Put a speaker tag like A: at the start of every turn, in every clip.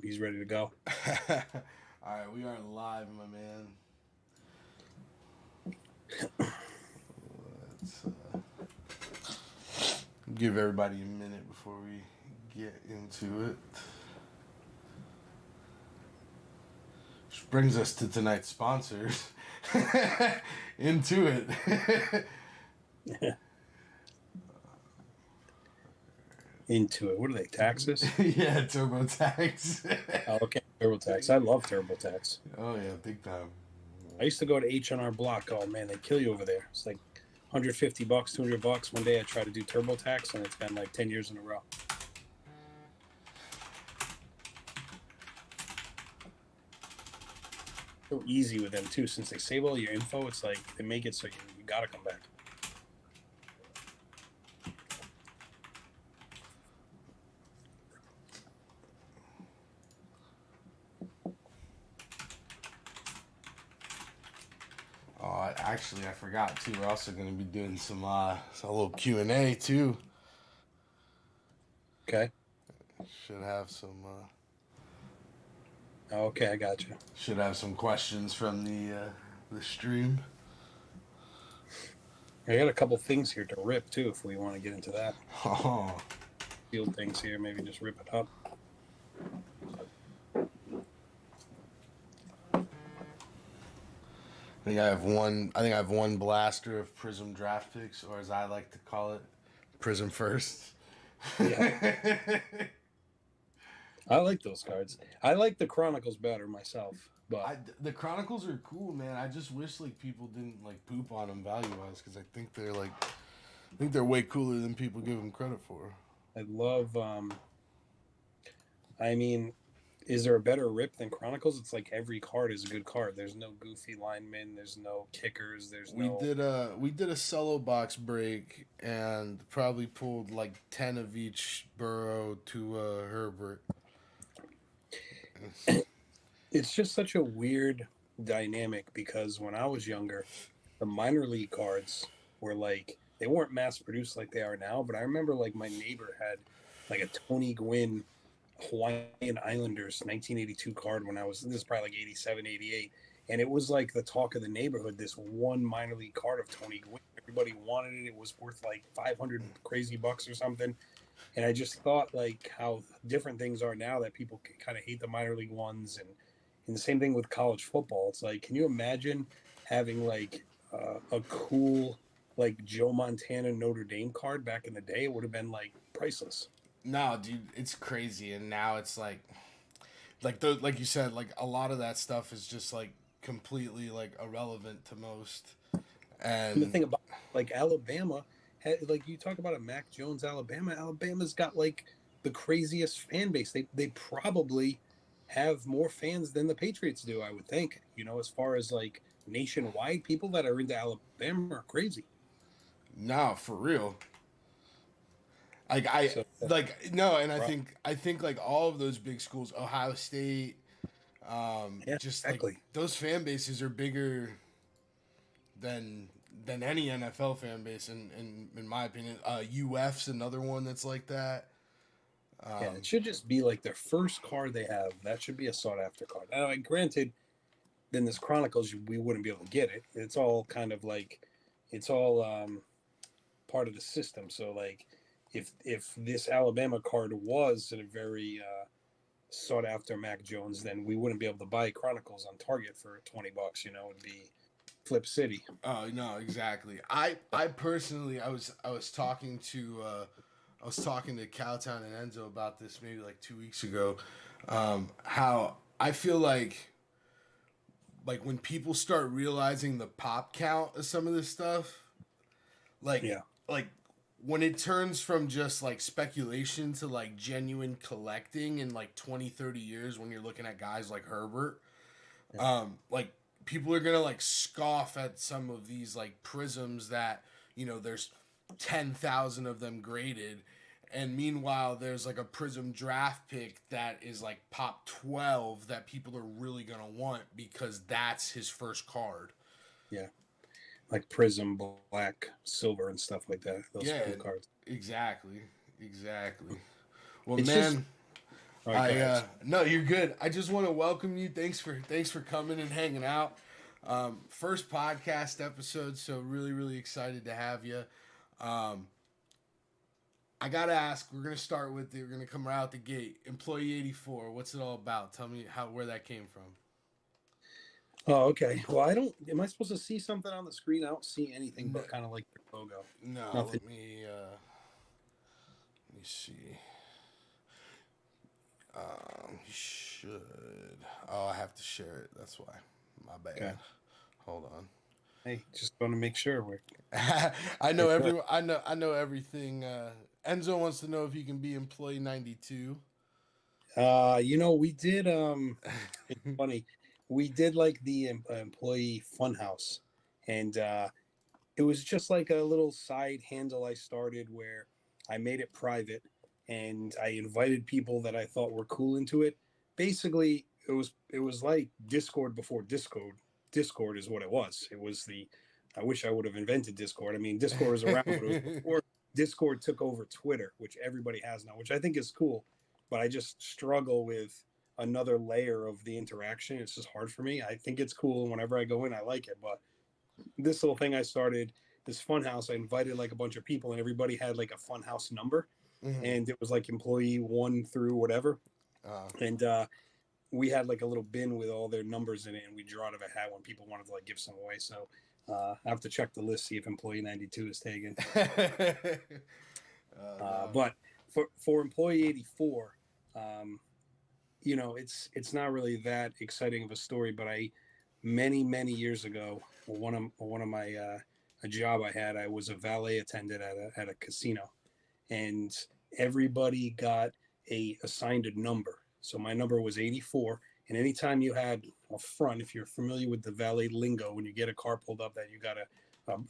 A: He's ready to go.
B: All right, we are live, my man. Let's give everybody a minute before we get into it. Which brings us to tonight's sponsors. Into it.
A: Into it. What are they? Taxes?
B: Yeah, TurboTax.
A: Oh, okay. TurboTax. I love TurboTax.
B: Oh yeah, big time.
A: I used to go to H&R Block. Oh man, they kill you over there. It's like $150, $200. One day I tried to do TurboTax, and it's been like 10 years in a row. So easy with them too, since they save all your info. It's like they make it so you gotta come back.
B: Oh, actually, I forgot too. We're also going to be doing some a little Q&A too.
A: Okay.
B: Should have some.
A: Okay, I got you.
B: Should have some questions from the stream.
A: I got a couple things here to rip too, if we want to get into that.
B: Oh,
A: Field things here, maybe just rip it up.
B: I think I have one blaster of Prism draft picks, or as I like to call it, Prism first.
A: Yeah. I like those cards. I like the Chronicles better myself, but
B: The Chronicles are cool, man. I just wish like people didn't like poop on them value wise because I think they're way cooler than people give them credit for.
A: I love. I mean, is there a better rip than Chronicles? It's like every card is a good card. There's no goofy linemen. There's no kickers. There's no.
B: We did a solo box break and probably pulled like 10 of each Burrow to Herbert.
A: It's just such a weird dynamic because when I was younger, the minor league cards were like they weren't mass produced like they are now. But I remember like my neighbor had like a Tony Gwynn Hawaiian Islanders 1982 card when I was this is probably like 87, 88. And it was like the talk of the neighborhood, this one minor league card of Tony Gwynn. Everybody wanted it. It was worth like 500 crazy bucks or something. And I just thought like how different things are now that people kind of hate the minor league ones. And the same thing with college football. It's like, can you imagine having like a cool like Joe Montana Notre Dame card back in the day? It would have been like priceless.
B: No, dude, it's crazy. And now it's like you said, like a lot of that stuff is just like completely like irrelevant to most.
A: And the
B: And
A: thing about like Alabama, like you talk about a Mac Jones, Alabama. Alabama's got like the craziest fan base. They probably have more fans than the Patriots do. I would think. As far as like nationwide, people that are into Alabama are crazy.
B: no, for real.
A: So
B: No, and
A: right.
B: I think like all of those big schools, Ohio State,
A: Yeah,
B: just like
A: exactly.
B: those fan bases are bigger than any NFL fan base in my opinion. UF's another one that's like that.
A: Yeah, it should just be like their first card they have. That should be a sought after card. Now, granted, then this Chronicles we wouldn't be able to get it. It's all kind of like it's all part of the system. So like if this Alabama card was a very sought after Mac Jones, then we wouldn't be able to buy Chronicles on Target for $20. It'd be Flip City.
B: Oh no, exactly. I personally I was talking to Cowtown and Enzo about this maybe like 2 weeks ago. How I feel like when people start realizing the pop count of some of this stuff,
A: Yeah,
B: like when it turns from just like speculation to like genuine collecting in like 20, 30 years when you're looking at guys like Herbert,
A: yeah.
B: like people are gonna like scoff at some of these like prisms that there's 10,000 of them graded, and meanwhile there's like a prism draft pick that is like pop 12 that people are really gonna want because that's his first card.
A: Yeah. Like Prism, Black, Silver, and stuff like that. Those cool
B: Yeah,
A: cards.
B: exactly, exactly. Well,
A: It's just
B: man,
A: All right, go ahead.
B: No, you're good. I just want to welcome you. Thanks for coming and hanging out. First podcast episode, so really excited to have you. Um, I gotta ask. We're gonna come right out the gate. Employee 84. What's it all about? Tell me where that came from.
A: Oh, okay. Well, I don't. Am I supposed to see something on the screen? I don't see anything
B: No,
A: but kind of like your logo.
B: no
A: Nothing.
B: let me see. You should. Oh, I have to share it. That's why. My bad.
A: Okay.
B: Hold on.
A: Hey, just want to make sure we're
B: I know
A: good.
B: everyone. I know everything. Enzo wants to know if you can be employee 92.
A: We did. It's funny. We did like the employee funhouse, and it was just like a little side handle I started where I made it private, and I invited people that I thought were cool into it. Basically, it was like Discord before Discord. Discord is what it was. It was the. I wish I would have invented Discord. I mean, Discord was around, but it was before Discord took over Twitter, which everybody has now, which I think is cool. But I just struggle with another layer of the interaction. It's just hard for me. I think it's cool. Whenever I go in, I like it. But this little thing I started, this funhouse, I invited like a bunch of people, and everybody had like a funhouse number,
B: Mhm.
A: and it was like employee one through whatever.
B: Uh,
A: And we had like a little bin with all their numbers in it, and we draw out of a hat when people wanted to like give some away. So I have to check the list, see if employee 92 is taken.
B: no.
A: But for employee 84, um, it's not really that exciting of a story. But many years ago, one of my a job I had, I was a valet attendant at a casino, and everybody got assigned a number. So my number was 84, and anytime you had a front, if you're familiar with the valet lingo, when you get a car pulled up that you got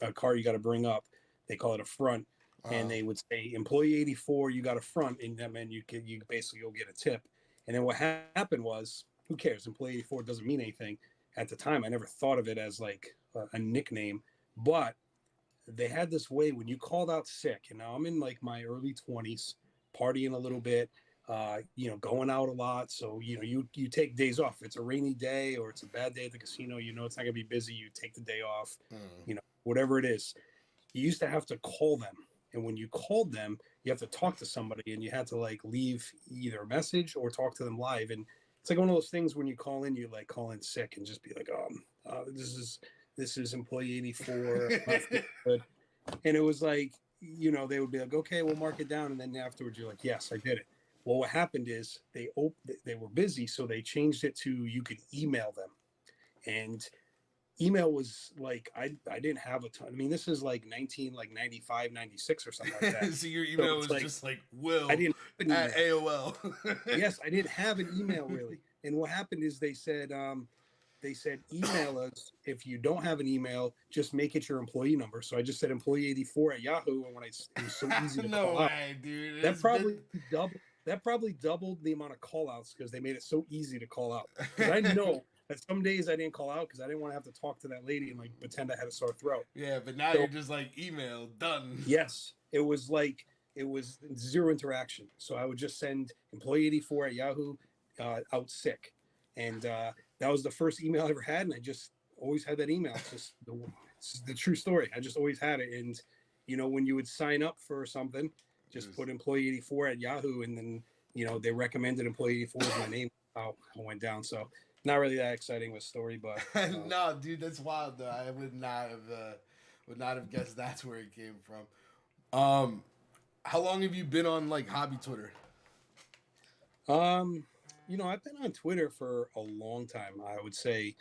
A: a car you got to bring up, they call it a front, and
B: Uh,
A: they would say employee 84, you got a front, and that meant you basically go get a tip. And then what happened was, who cares? Employee 84 doesn't mean anything. At the time, I never thought of it as like a nickname, but they had this way when you called out sick, and now I'm in like my early 20s, partying a little bit, going out a lot. So, you take days off. If it's a rainy day or it's a bad day at the casino, it's not going to be busy. You take the day off,
B: mm.
A: whatever it is. You used to have to call them. And when you called them, you have to talk to somebody, and you had to like leave either a message or talk to them live. And it's like one of those things when you call in, you like call in sick and just be like, this is employee 84. I'm not feeling good. And it was like, they would be like, okay, we'll mark it down. And then afterwards, you're like, yes, I did it. Well, what happened is they were busy, so they changed it to you could email them. And email was like, I didn't have a ton. I mean, this is like 95, 96 or something like that.
B: So your
A: So
B: email
A: it's
B: was
A: like
B: just like
A: I
B: Will
A: didn't have an
B: at
A: email.
B: AOL.
A: Yes, I didn't have an email really. And what happened is they said email us. If you don't have an email, just make it your employee number. So I just said employee 84 at Yahoo, and it was so easy to
B: No
A: call out.
B: way, dude.
A: That
B: It's been.
A: probably doubled the amount of call outs because they made it so easy to call out. Because I know that some days I didn't call out because I didn't want to have to talk to that lady and like pretend I had a sore throat.
B: Yeah, but now
A: So
B: you're just like email done.
A: yes, it was zero interaction. So I would just send employee 84 at Yahoo out sick, and that was the first email I ever had, and I just always had that email. It's the true story. I just always had it, and when you would sign up for something, just
B: Just
A: put employee 84 at Yahoo, and then they recommended employee 84 as my name. How I went down. So not really that exciting of a story, but
B: no, dude, that's wild though. I would not have guessed that's where it came from. How long have you been on like hobby Twitter?
A: I've been on Twitter for a long time. I would say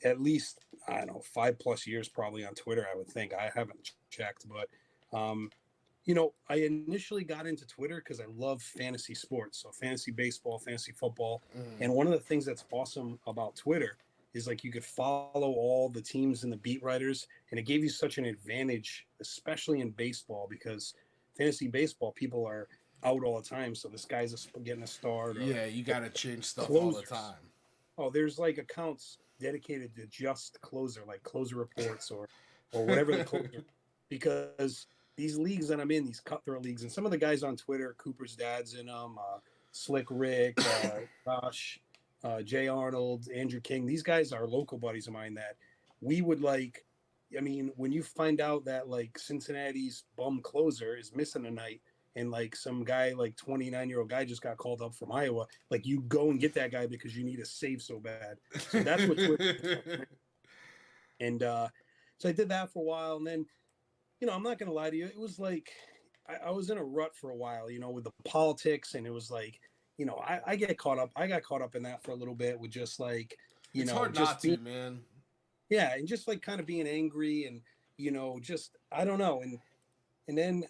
A: at least, I don't know, 5+ years probably on Twitter. I would think. I haven't checked, but I initially got into Twitter because I love fantasy sports, so fantasy baseball, fantasy football,
B: Mm.
A: and one of the things that's awesome about Twitter is like you could follow all the teams and the beat writers, and it gave you such an advantage, especially in baseball, because fantasy baseball people are out all the time. So this guy's getting a start, or
B: Yeah, you gotta change stuff all the
A: closers.
B: time.
A: Oh, there's like accounts dedicated to just closer, like closer reports or whatever the closer, because these leagues that I'm in, these cutthroat leagues, and some of the guys on Twitter, Cooper's dad's in them. Slick Rick, Josh, Jay Arnold, Andrew King. These guys are local buddies of mine that we would like. I mean, when you find out that like Cincinnati's bum closer is missing a night, and like some guy, like 29-year-old guy, just got called up from Iowa, like you go and get that guy because you need a save so bad. So that's what Twitter. And so I did that for a while, and then I'm not gonna lie to you, it was like I was in a rut for a while, with the politics, and it was like, I get caught up. I got caught up in that for a little bit with just like,
B: It's hard not
A: just
B: to,
A: being,
B: man.
A: yeah, and just like kind of being angry, and just I don't know, and then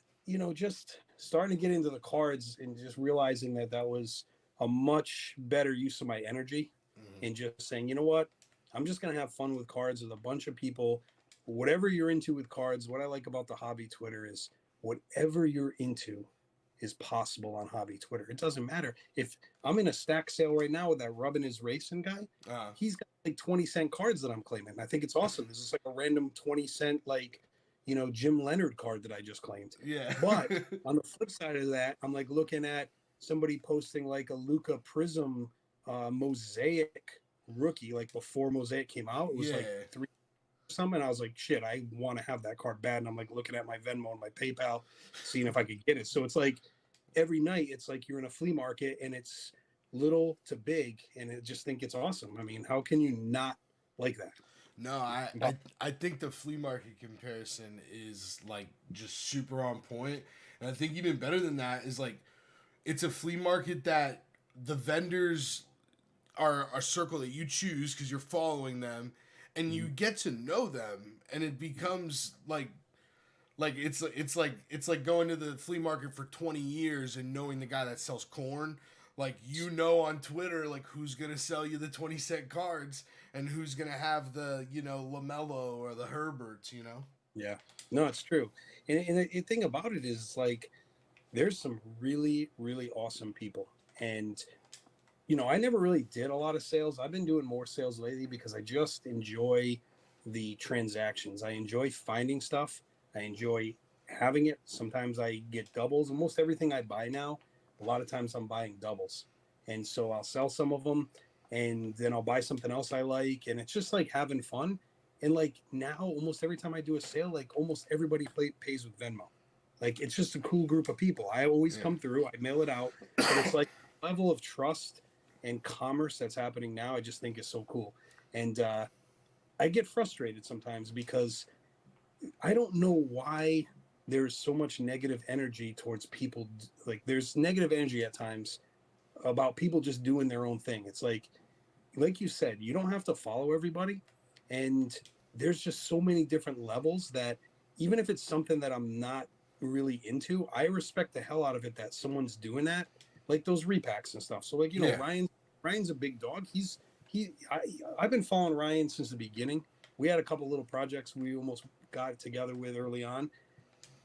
A: just starting to get into the cards and just realizing that that was a much better use of my energy,
B: Mhm.
A: and just saying, you know what, I'm just gonna have fun with cards with a bunch of people. Whatever you're into with cards, what I like about the hobby Twitter is whatever you're into is possible on hobby Twitter. It doesn't matter if I'm in a stack sale right now with that rubbing his racing guy.
B: Uh,
A: He's got like 20-cent cards that I'm claiming. I think it's awesome. This is like a random 20-cent like Jim Leonard card that I just claimed.
B: yeah.
A: But on the flip side of that, I'm like looking at somebody posting like a Luca Prism Mosaic rookie, like before Mosaic came out. It was like
B: Yeah.
A: something. I was like, shit, I want to have that card bad. And I'm like looking at my Venmo and my PayPal, seeing if I could get it. So it's like every night, it's like you're in a flea market, and it's little to big, and I just think it's awesome. I mean, how can you not like that?
B: No, I think the flea market comparison is like just super on point. And I think even better than that is like it's a flea market that the vendors are a circle that you choose because you're following them and you get to know them and it becomes like it's like going to the flea market for 20 years and knowing the guy that sells corn. Like on Twitter like who's gonna sell you the 20-cent cards and who's gonna have the LaMelo or the Herberts.
A: Yeah, no, it's true. And the thing about it is like there's some really, really awesome people. And I never really did a lot of sales. I've been doing more sales lately because I just enjoy the transactions. I enjoy finding stuff. I enjoy having it. Sometimes I get doubles. Almost everything I buy now, a lot of times I'm buying doubles. And so I'll sell some of them, and then I'll buy something else I like. And it's just like having fun. And like now, almost every time I do a sale, like almost everybody pays with Venmo. Like it's just a cool group of people. I always
B: Yeah.
A: come through, I mail it out, but it's like level of trust and commerce that's happening now. I just think is so cool. And I get frustrated sometimes because I don't know why there's so much negative energy towards people. Like there's negative energy at times about people just doing their own thing. It's like you said, you don't have to follow everybody, and there's just so many different levels that even if it's something that I'm not really into, I respect the hell out of it that someone's doing that, like those repacks and stuff. So like
B: Yeah.
A: Ryan's a big dog. I've been following Ryan since the beginning. We had a couple little projects we almost got together with early on.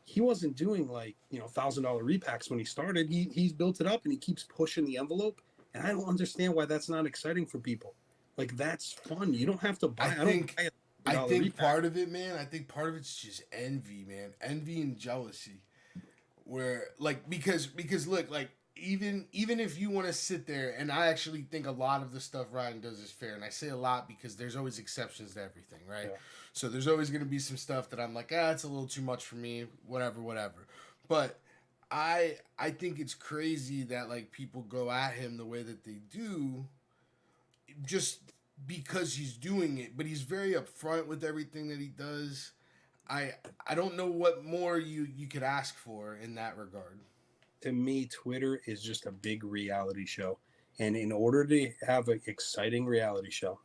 A: He wasn't doing like $1,000 repacks when he started. He's built it up, and he keeps pushing the envelope. And I don't understand why that's not exciting for people. Like that's fun. You don't have to buy.
B: I
A: I don't
B: think
A: buy a
B: I
A: dollar
B: think
A: repack.
B: part of it, man, I think part of it's just envy, man. Envy and jealousy. Where like because look, like even if you want to sit there and I actually think a lot of the stuff Ryan does is fair. And I say a lot because there's always exceptions to everything, right?
A: Yeah.
B: So there's always gonna be some stuff that I'm like, it's a little too much for me, whatever. But I think it's crazy that like people go at him the way that they do just because he's doing it, but he's very upfront with everything that he does. I I don't know what more you could ask for in that regard.
A: To me, Twitter is just a big reality show. And in order to have an exciting reality show,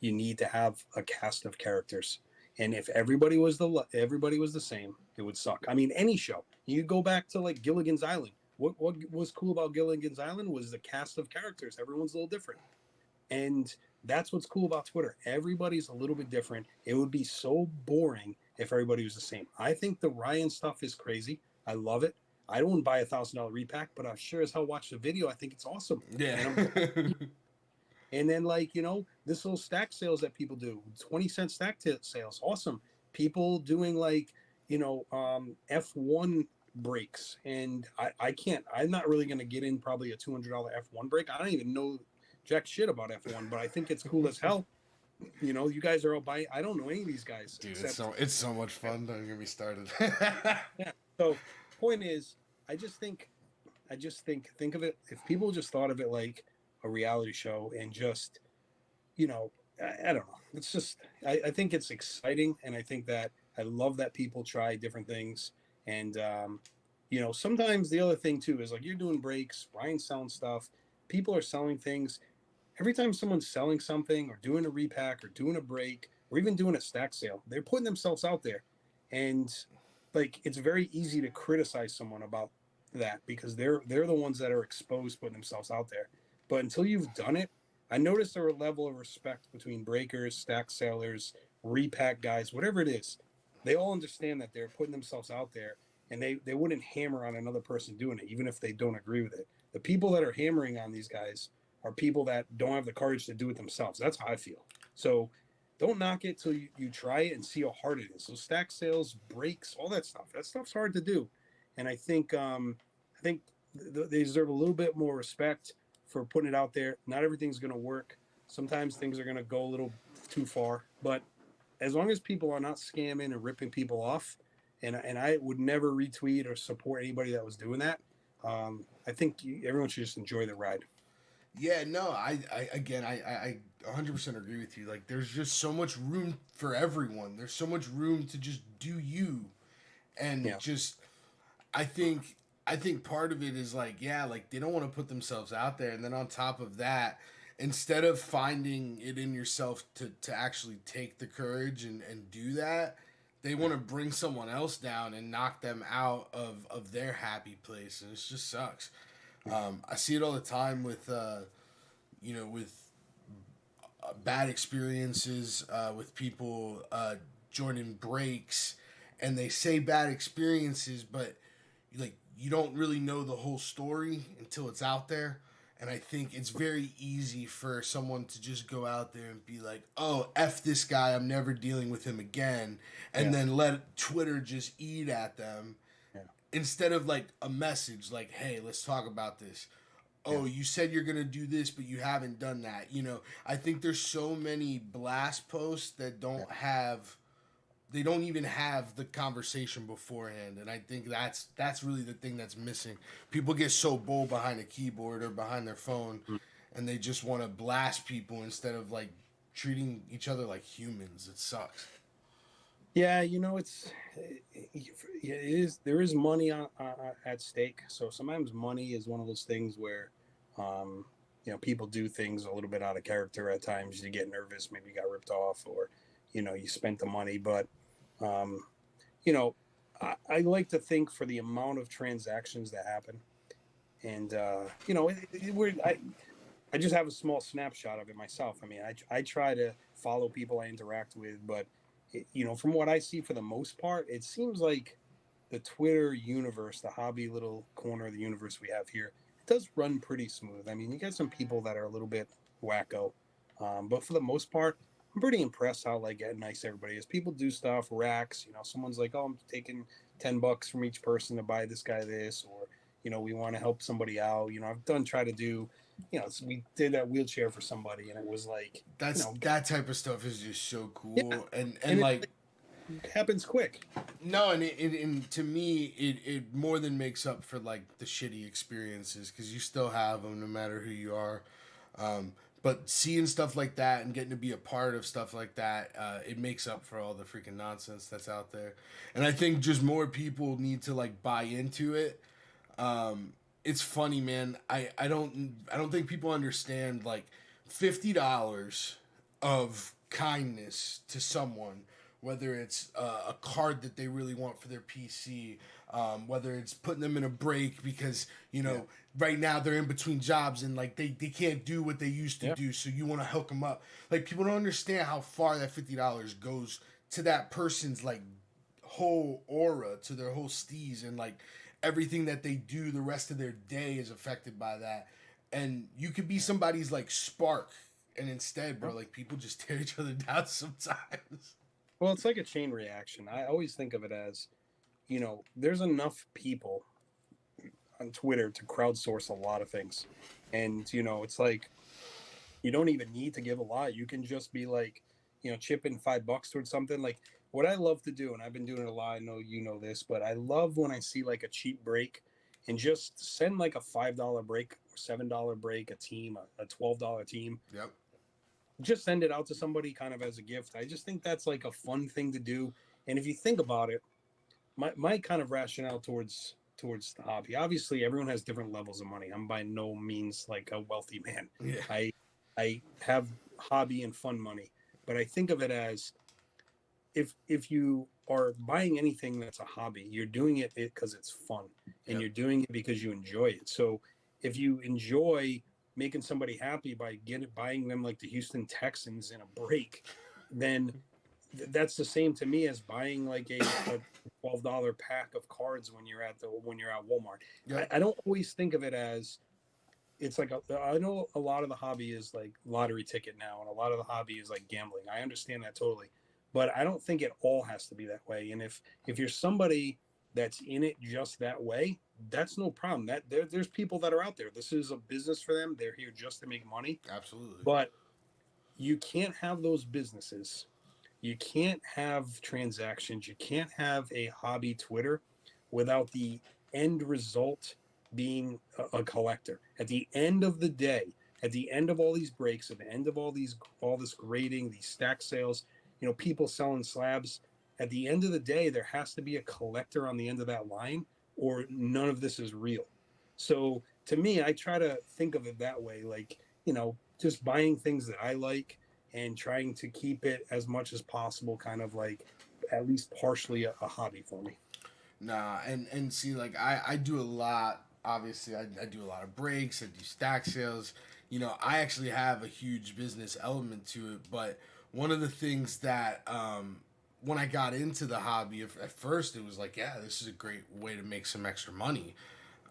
A: you need to have a cast of characters. And if everybody was the same, it would suck. I mean, any show. You go back to like Gilligan's Island. What was cool about Gilligan's Island was the cast of characters. Everyone's a little different. And that's what's cool about Twitter. Everybody's a little bit different. It would be so boring if everybody was the same. I think the Ryan stuff is crazy. I love it. I don't buy $1,000 repack, but I sure as hell watch the video. I think it's awesome.
B: Yeah.
A: And then like this little stack sales that people do, 20-cent sales, awesome. People doing like F1 brakes, and I can't. I'm not really going to get in probably a $200 F1 brake. I don't even know jack shit about F1, but I think it's cool as hell. You know, you guys are all buying. I don't know any of these guys
B: Dude,
A: except
B: it's so much fun. Don't get me started.
A: yeah. So point is, I just think think of it, if people just thought of it like a reality show and just, you know, I don't know. It's just I think it's exciting, and I think that I love that people try different things. And you know, sometimes the other thing too is like you're doing breaks, Ryan's selling stuff, people are selling things. Every time someone's selling something or doing a repack or doing a break or even doing a stack sale, they're putting themselves out there. And like it's very easy to criticize someone about that because they're the ones that are exposed putting themselves out there. But until you've done it, I noticed there a level of respect between breakers, stack sellers, repack guys, whatever it is. They all understand that they're putting themselves out there, and they wouldn't hammer on another person doing it, even if they don't agree with it. The people that are hammering on these guys are people that don't have the courage to do it themselves. That's how I feel. So don't knock it till you try it and see how hard it is. So stack sales, breaks, all that stuff. That stuff's hard to do, and I think they deserve a little bit more respect for putting it out there. Not everything's going to work. Sometimes things are going to go a little too far, but as long as people are not scamming and ripping people off, and I would never retweet or support anybody that was doing that. I think everyone should just enjoy the ride.
B: Yeah, no, I 100% agree with you. Like, there's just so much room for everyone. There's so much room to just do you, and
A: Yeah,
B: just I think I think part of it is like, yeah, like they don't want to put themselves out there, and then on top of that, instead of finding it in yourself to actually take the courage and do that, they want to bring someone else down and knock them out of their happy place, and it just sucks. I see it all the time with with bad experiences with people joining breaks, and they say bad experiences, but like you don't really know the whole story until it's out there. And I think it's very easy for someone to just go out there and be like, "Oh, f this guy, I'm never dealing with him again," and
A: yeah,
B: then let Twitter just eat at them
A: yeah,
B: instead of like a message like, "Hey, let's talk about this."
A: yeah,
B: Oh, you said you're gonna do this, but you haven't done that. I think there's so many blast posts that
A: yeah.
B: they don't even have the conversation beforehand, and I think that's really the thing that's missing. People get so bold behind a keyboard or behind their phone,
A: Mm.
B: and they just want to blast people instead of like treating each other like humans. It sucks.
A: Yeah, you know, it is there is money at stake. So sometimes money is one of those things where, um, you know, people do things a little bit out of character at times. You get nervous, maybe you got ripped off, or you know, you spent the money. But um, you know, I like to think for the amount of transactions that happen, and you know, I just have a small snapshot of it myself. I mean, I try to follow people I interact with, but you know, from what I see, for the most part, it seems like the Twitter universe, the hobby little corner of the universe we have here, it does run pretty smooth. I mean, you got some people that are a little bit wacko, but for the most part, I'm pretty impressed how like nice everybody is. People do stuff, racks. You know, someone's like, "Oh, I'm taking $10 from each person to buy this guy this," or you know, we want to help somebody out. You know, I've done try to do, you know, so we did a wheelchair for somebody, and it was like, you
B: That's
A: know,
B: that type of stuff is just so
A: yeah,
B: cool, and
A: and it
B: like
A: happens quick.
B: no, and to me, it more than makes up for like the shitty experiences because you still have them no matter who you are. Um, but seeing stuff like that and getting to be a part of stuff like that, it makes up for all the freaking nonsense that's out there. And I think just more people need to like buy into it. It's funny, man. I don't think people understand like $50 of kindness to someone, whether it's a card that they really want for their PC, whether it's putting them in a break because
A: Yeah,
B: right now they're in between jobs and like they can't do what they used to
A: yeah,
B: do, so you want to hook them up. Like people don't understand how far that $50 goes to that person's like whole aura, to their whole steez, and like everything that they do the rest of their day is affected by that. And you could be
A: yeah.
B: somebody's like spark, and instead,
A: Yeah.
B: bro, like people just tear each other down sometimes.
A: Well, it's like a chain reaction. I always think of it as there's enough people on Twitter to crowdsource a lot of things. And, it's like you don't even need to give a lot. You can just be like, chip in $5 towards something. Like what I love to do, and I've been doing it a lot. I know you know this, but I love when I see like a cheap break and just send like a $5 break or $7 break, a team, a $12 team.
B: Yep.
A: Just send it out to somebody kind of as a gift. I just think that's like a fun thing to do. And if you think about it, my kind of rationale towards the hobby. Obviously, everyone has different levels of money. I'm by no means like a wealthy man.
B: Yeah.
A: I have hobby and fun money, but I think of it as if you are buying anything that's a hobby, you're doing it because it's fun and
B: Yep.
A: you're doing it because you enjoy it. So if you enjoy making somebody happy by buying them like the Houston Texans in a break, then that's the same to me as buying like a $12 pack of cards when you're at Walmart.
B: Yep.
A: I don't always think of it as it's like I know a lot of the hobby is like lottery ticket now, and a lot of the hobby is like gambling. I understand that totally, but I don't think it all has to be that way. And if you're somebody that's in it just that way, that's no problem. There's people that are out there. This is a business for them. They're here just to make money.
B: Absolutely.
A: But you can't have those businesses. You can't have transactions. You can't have a hobby Twitter without the end result being a collector. At the end of the day, at the end of all these breaks, at the end of all this grading, these stack sales, people selling slabs. At the end of the day, there has to be a collector on the end of that line, or none of this is real. So to me, I try to think of it that way, like just buying things that I like and trying to keep it as much as possible, kind of like at least partially a hobby for me.
B: Nah, and see, like I do a lot. Obviously, I do a lot of breaks. I do stack sales. I actually have a huge business element to it. But one of the things that when I got into the hobby, at first it was like, yeah, this is a great way to make some extra money.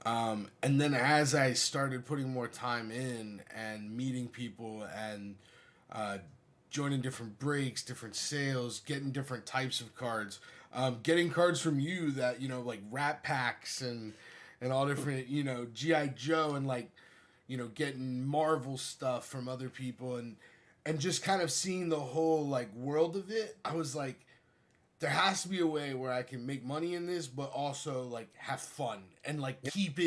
B: And then as I started putting more time in and meeting people and uh, joining different breaks, different sales, getting different types of cards, getting cards from you that like Rat Packs and all different GI Joe and like getting Marvel stuff from other people and just kind of seeing the whole like world of it. I was like, there has to be a way where I can make money in this, but also like have fun and like keep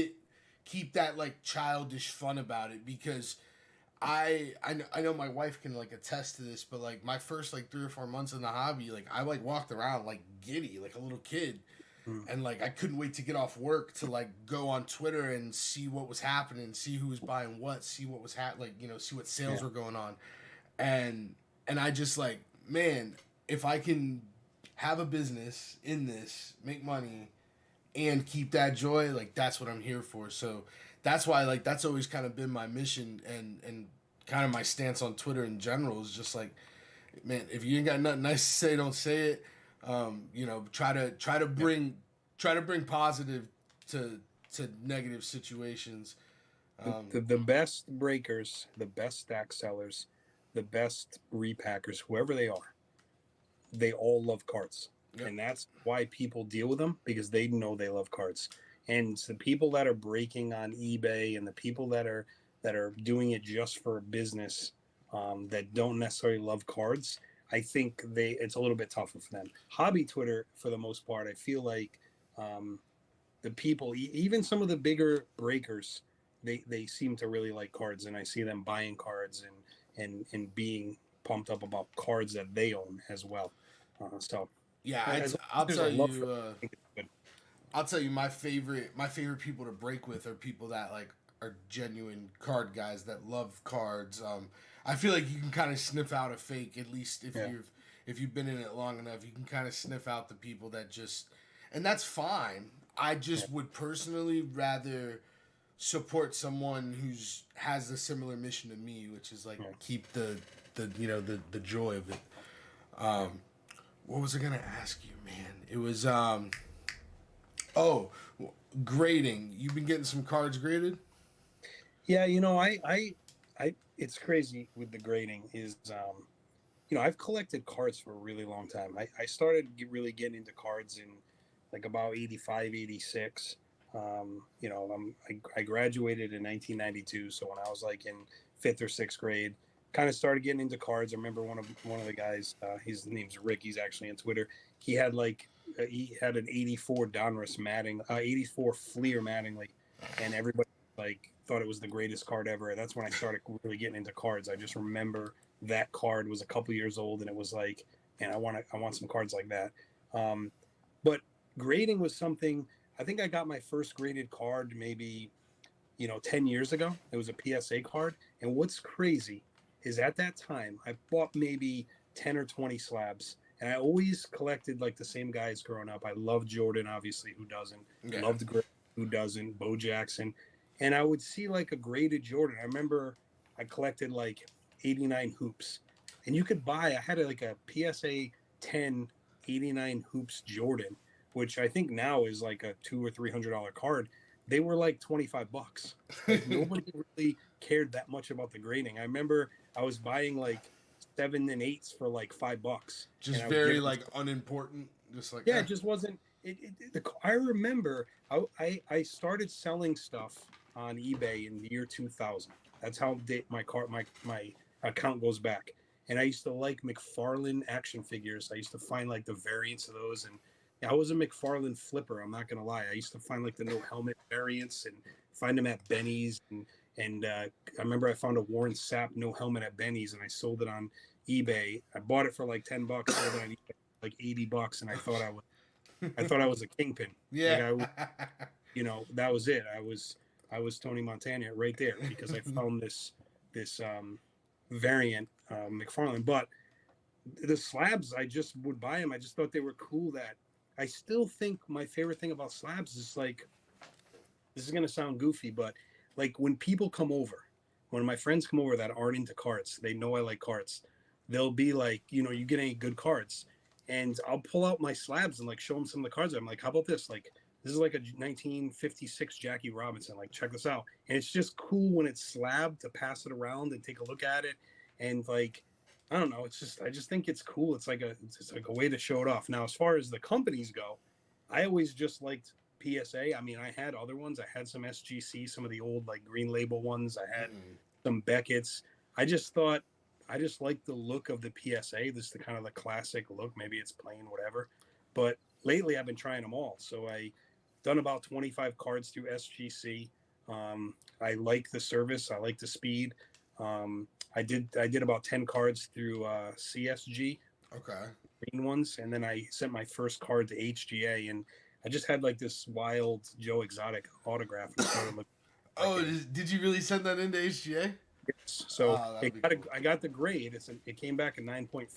B: that like childish fun about it because I know my wife can like attest to this, but like my first like 3 or 4 months in the hobby, like I like walked around like giddy, like a little kid.
A: Mm.
B: And like I couldn't wait to get off work to like go on Twitter and see what was happening, see who was buying what, see what was see what sales
A: Yeah.
B: were going on. And I just like, man, if I can have a business in this, make money and keep that joy, like that's what I'm here for. So that's why like that's always kind of been my mission and kind of my stance on Twitter in general is just like, man, if you ain't got nothing nice to say, don't say it. Try to bring positive to negative situations.
A: The best breakers, the best stack sellers, the best repackers, whoever they all love cards.
B: Yep.
A: And that's why people deal with them because they know they love cards. And the people that are breaking on eBay and the people that are doing it just for business that don't necessarily love cards, I think it's a little bit tougher for them. Hobby Twitter, for the most part, I feel like um, the people, even some of the bigger breakers, they seem to really like cards, and I see them buying cards and being pumped up about cards that they own as well. So
B: Yeah,
A: as long as
B: I'll
A: there's a
B: tell
A: love for
B: you.
A: it, I think it's good.
B: I'll tell you my favorite people to break with are people that like are genuine card guys that love cards. I feel like you can kind of sniff out a fake at least
A: Yeah.
B: if you've been in it long enough. You can kind of sniff out the people that just, and that's fine. I
A: Yeah.
B: just would personally rather support someone who's has a similar mission to me, which is like
A: Yeah.
B: keep the joy of it. Um, what was I gonna ask you, man? It was oh, grading. You've been getting some cards graded?
A: Yeah, it's crazy with the grading is, I've collected cards for a really long time. I started really getting into cards in like about 85, 86. I graduated in 1992, so when I was like in fifth or sixth grade, kind of started getting into cards. I remember one of the guys, his name's Rick. He's actually on Twitter. He had an 84 Donruss Matting, 84 Fleer Mattingly, and everybody like thought it was the greatest card ever. That's when I started really getting into cards. I just remember that card was a couple years old, and it was like, man, I want some cards like that. But grading was something. I think I got my first graded card maybe 10 years ago. It was a PSA card. And what's crazy is at that time, I bought maybe 10 or 20 slabs. And I always collected like the same guys growing up. I loved Jordan, obviously, who doesn't?
B: Yeah.
A: Loved Gray, who doesn't? Bo Jackson. And I would see like a graded Jordan. I remember I collected like 89 hoops. And you could buy, I had like a PSA 10 89 hoops Jordan, which I think now is like a $200 or $300 card. They were like $25. Like nobody really cared that much about the grading. I remember I was buying like 7 and 8s for like $5.
B: Just
A: and
B: very like unimportant. Just like
A: yeah, it just wasn't. I remember I started selling stuff on eBay in the year 2000. That's how my account goes back. And I used to like McFarlane action figures. I used to find like the variants of those, and I was a McFarlane flipper. I'm not gonna lie. I used to find like the no helmet variants and find them at Benny's. And I remember I found a Warren Sapp no helmet at Benny's, and I sold it on eBay. I bought it for like $10, sold it on eBay for like $80, and I thought I was a kingpin.
B: Yeah.
A: Like that was it. I was Tony Montana right there because I found this variant McFarlane. But the slabs, I just would buy them. I just thought they were cool. That I still think my favorite thing about slabs is like, this is gonna sound goofy, but like when people come over, when my friends come over that aren't into cards, they know I like cards. They'll be like, you get any good cards? And I'll pull out my slabs and like show them some of the cards. I'm like, how about this? Like, this is like a 1956 Jackie Robinson. Like, check this out. And it's just cool when it's slabbed to pass it around and take a look at it. And like, I don't know. I just think it's cool. It's like a way to show it off. Now, as far as the companies go, I always just liked PSA. I mean, I had other ones. I had some SGC, some of the old like Green Label ones. I had some Beckett's. I just liked the look of the PSA. This is the kind of the classic look. Maybe it's plain, whatever. But lately, I've been trying them all. So I done about 25 cards through SGC. I like the service. I like the speed. I did about 10 cards through CSG.
B: Okay.
A: Green ones, and then I sent my first card to HGA, and I just had like this wild Joe Exotic autograph. And started looking
B: Oh, did you really send that into HGA?
A: Yes. So
B: cool.
A: I got the grade. It came back at 9.5,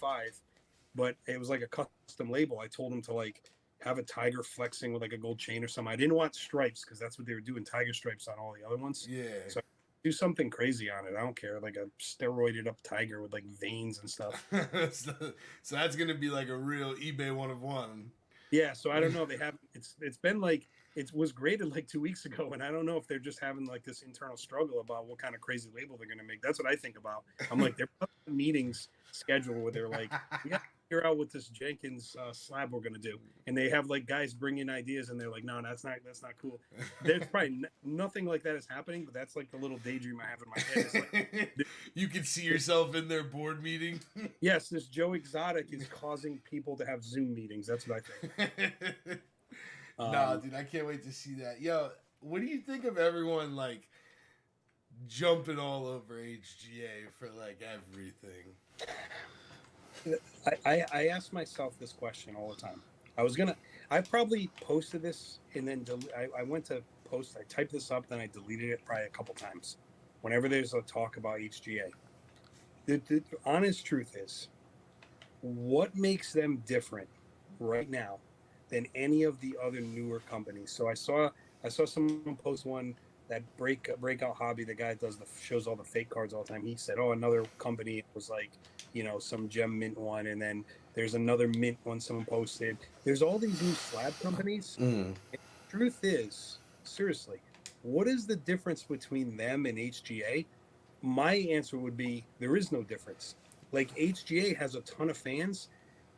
A: but it was like a custom label. I told him to like have a tiger flexing with like a gold chain or something. I didn't want stripes because that's what they were doing, tiger stripes on all the other ones.
B: Yeah.
A: So do something crazy on it. I don't care, like a steroided up tiger with like veins and stuff.
B: So that's gonna be like a real eBay one of one.
A: Yeah. So I don't know. They have it's been like it was graded like 2 weeks ago, and I don't know if they're just having like this internal struggle about what kind of crazy label they're gonna make. That's what I think about. I'm like, they're meetings scheduled where they're like, we have to figure out what this Jenkins slab we're gonna do, and they have like guys bring in ideas, and they're like, no, that's not cool. There's probably nothing like that is happening, but that's like the little daydream I have in my head. It's like,
B: you can see yourself in their board meeting.
A: Yes, this Joe Exotic is causing people to have Zoom meetings. That's what I think.
B: Nah, dude, I can't wait to see that. Yo, what do you think of everyone like jumping all over HGA for like everything?
A: I ask myself this question all the time. I probably posted this and then I went to post, I typed this up, then I deleted it probably a couple times. Whenever there's a talk about HGA, the honest truth is, what makes them different right now than any of the other newer companies? So I saw someone post one, that breakout hobby, the guy that shows all the fake cards all the time. He said, oh, another company was like, some gem mint one, and then there's another mint one someone posted. There's all these new slab companies. And the truth is, seriously, what is the difference between them and HGA? My answer would be there is no difference. Like, HGA has a ton of fans,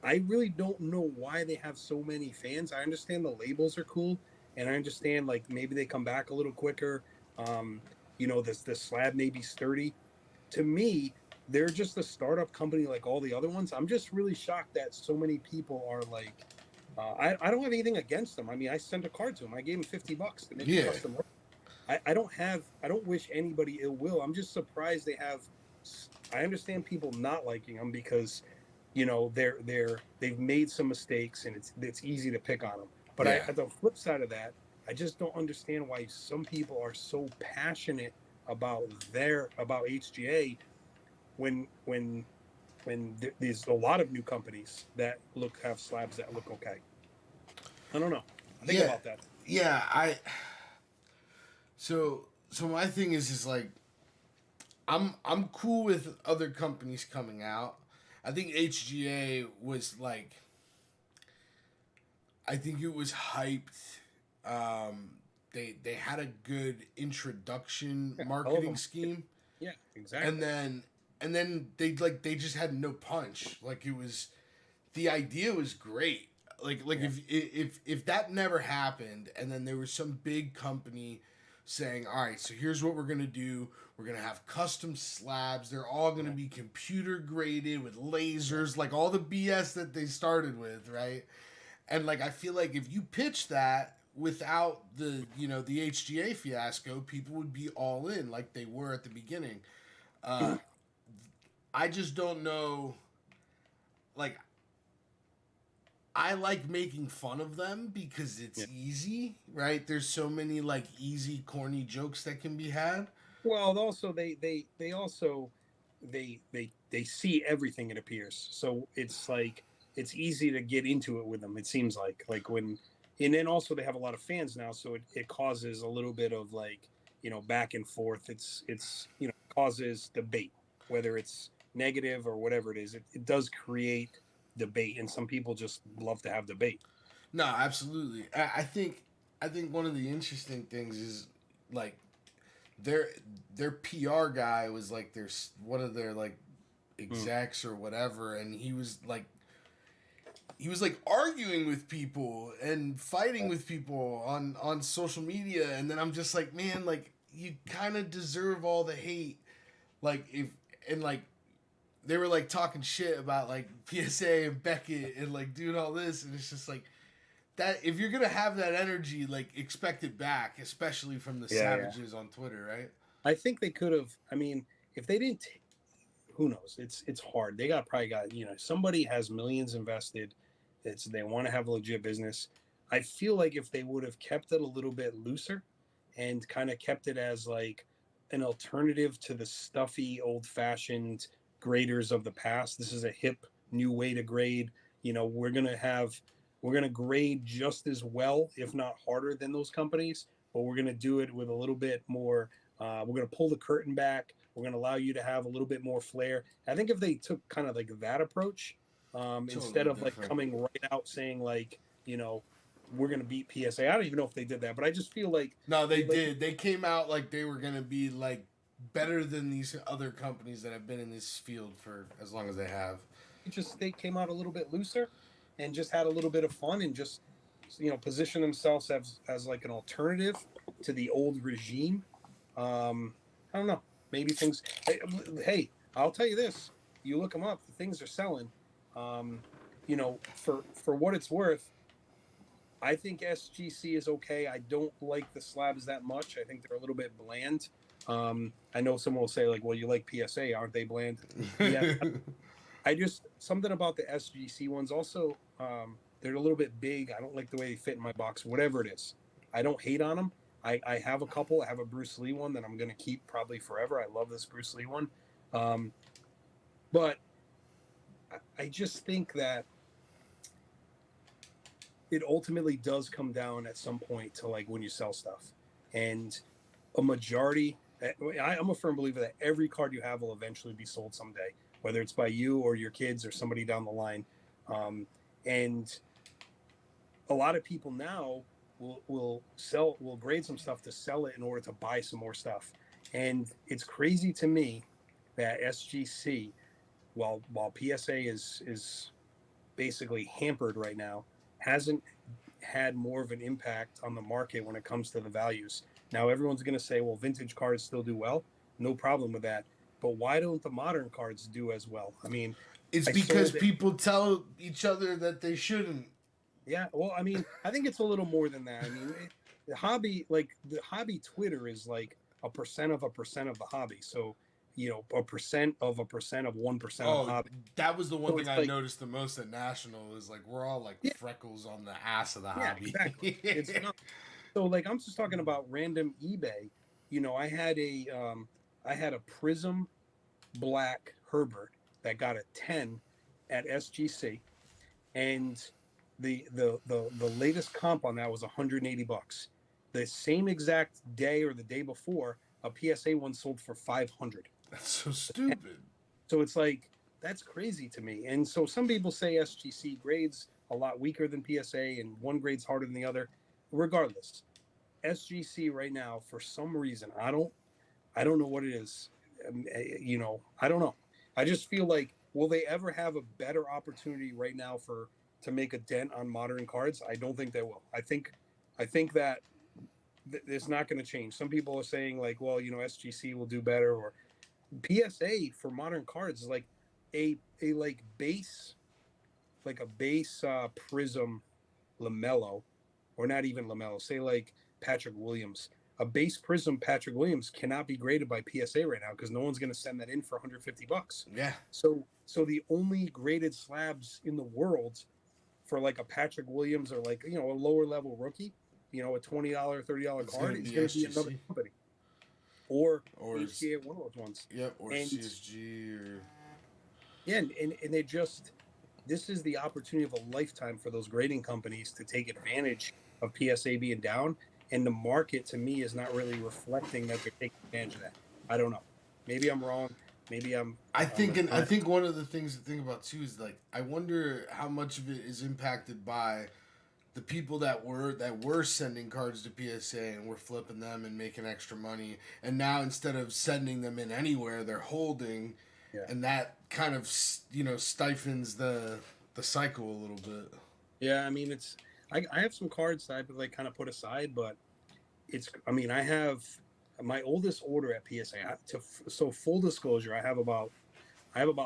A: I really don't know why they have so many fans. I understand the labels are cool, and I understand like maybe they come back a little quicker. Um, this slab may be sturdy. To me, they're just a startup company like all the other ones. I'm just really shocked that so many people are like, I don't have anything against them. I mean, I sent a card to them. I gave them $50 to make a
B: Yeah,
A: custom. I don't wish anybody ill will. I'm just surprised they have. I understand people not liking them because they've made some mistakes and it's easy to pick on them. But
B: yeah,
A: at the flip side of that, I just don't understand why some people are so passionate about HGA when there's a lot of new companies that look have slabs that look okay. I don't know. Think
B: yeah,
A: about that.
B: yeah. So my thing is like I'm cool with other companies coming out. I think HGA was like I think it was hyped. They had a good introduction
A: Yeah, hell of a
B: marketing
A: market.
B: scheme,
A: Yeah,
B: and
A: exactly.
B: then they just had no punch. Like it was the idea was great. Like
A: Yeah,
B: if that never happened, and then there was some big company saying, "All right, so here's what we're gonna do. We're gonna have custom slabs. They're all gonna
A: yeah,
B: be computer graded with
A: yeah,
B: lasers, like all the BS that they started with, right?" And like I feel like if you pitch that without the HGA fiasco, people would be all in like they were at the beginning. Uh, I just don't know. Like I like making fun of them because
A: yeah.
B: it's easy, right? There's so many like easy, corny jokes that can be had.
A: Well, also they also they see everything, it appears. So it's like it's easy to get into it with them. It seems like when and then also they have a lot of fans now, so it causes a little bit of like back and forth. It's causes debate, whether it's negative or whatever it is. It does create debate, and some people just love to have debate.
B: No, absolutely. I think one of the interesting things is like their their PR guy was like their one of their like
A: Mm.
B: execs or whatever, and he was like arguing with people and fighting with people on social media, and then I'm just like, man, like you kind of deserve all the hate, like if and like they were like talking shit about like PSA and Beckett and like doing all this, and it's just like that. If you're gonna have that energy, like expect it back, especially from the
A: Yeah, yeah.
B: savages on Twitter, right?
A: I think they could have. I mean, if they didn't who knows? It's hard. They probably got somebody has millions invested. It's they want to have a legit business. I feel like if they would have kept it a little bit looser, and kind of kept it as like an alternative to the stuffy old fashioned graders of the past. This is a hip new way to grade. We're gonna grade just as well, if not harder than those companies, but we're gonna do it with a little bit more. We're going to pull the curtain back. We're going to allow you to have a little bit more flair. I think if they took kind of like that approach, instead
B: Totally
A: of like
B: different.
A: coming right out saying like, we're going to beat PSA. I don't even know if they did that, but I just feel like
B: No, they
A: like
B: did. They came out like they were gonna be like better than these other companies that have been in this field for as long as they have.
A: they came out a little bit looser and just had a little bit of fun and just position themselves as like an alternative to the old regime. I don't know. Maybe things. Hey, I'll tell you this: you look them up, the things are selling. For what it's worth, I think SGC is okay. I don't like the slabs that much. I think they're a little bit bland. I know someone will say like, "Well, you like PSA, aren't they bland?" Yeah, I just something about the SGC ones. Also, they're a little bit big. I don't like the way they fit in my box. Whatever it is, I don't hate on them. I have a couple. I have a Bruce Lee one that I'm going to keep probably forever. I love this Bruce Lee one. Um, but I just think that it ultimately does come down at some point to like when you sell stuff, and a majority. I'm a firm believer that every card you have will eventually be sold someday, whether it's by you or your kids or somebody down the line. And a lot of people now will grade some stuff to sell it in order to buy some more stuff. And it's crazy to me that SGC, while PSA is basically hampered right now hasn't had more of an impact on the market when it comes to the values. Now everyone's going to say, well, vintage cards still do well. No problem with that. But why don't the modern cards do as well? I mean,
B: It's
A: I
B: because
A: sold it.
B: people tell each other that they shouldn't.
A: Yeah, well, I mean, I think it's a little more than that. I mean, the hobby, like the hobby Twitter is like a percent of a percent of the hobby. So, a percent of a percent of 1% of the
B: Oh,
A: hobby.
B: that was the one
A: So
B: thing
A: it's
B: I
A: like,
B: noticed the most at National is like we're all like
A: yeah,
B: freckles on the ass of the
A: yeah,
B: hobby.
A: exactly. It's not. So like I'm just talking about random eBay. I had a Prism Black Herbert that got a 10 at SGC, and the latest comp on that was $180. The same exact day or the day before, a PSA one sold for 500.
B: That's so stupid.
A: So it's like that's crazy to me. And so some people say SGC grades a lot weaker than PSA and one grade's harder than the other. Regardless, SGC right now for some reason I don't know what it is. I don't know. I just feel like will they ever have a better opportunity right now for to make a dent on modern cards? I don't think they will. I think that it's not going to change. Some people are saying like, well, SGC will do better, or PSA for modern cards is like a base Prism Lamello, or not even Lamello. Say like Patrick Williams. A base Prism Patrick Williams cannot be graded by PSA right now because no one's going to send that in for $150.
B: Yeah.
A: So the only graded slabs in the world for like a Patrick Williams or like a lower level rookie, a $20, $30
B: It's gonna
A: card is
B: be
A: going to be another
B: SGC
A: company or
B: or
A: HCA, one of those ones.
B: yep, or
A: And
B: CSG or
A: yeah, and they just this is the opportunity of a lifetime for those grading companies to take advantage of PSA being down, and the market to me is not really reflecting that they're taking advantage of that. I don't know. Maybe I'm wrong. Maybe
B: I think one of the things to think about too is like I wonder how much of it is impacted by the people that were sending cards to PSA and were flipping them and making extra money, and now instead of sending them in anywhere, they're holding,
A: yeah.
B: and that kind of stifles the cycle a little bit.
A: Yeah, I mean I have some cards that I've like kind of put aside, but I have my oldest order at PSA. So full disclosure, I have about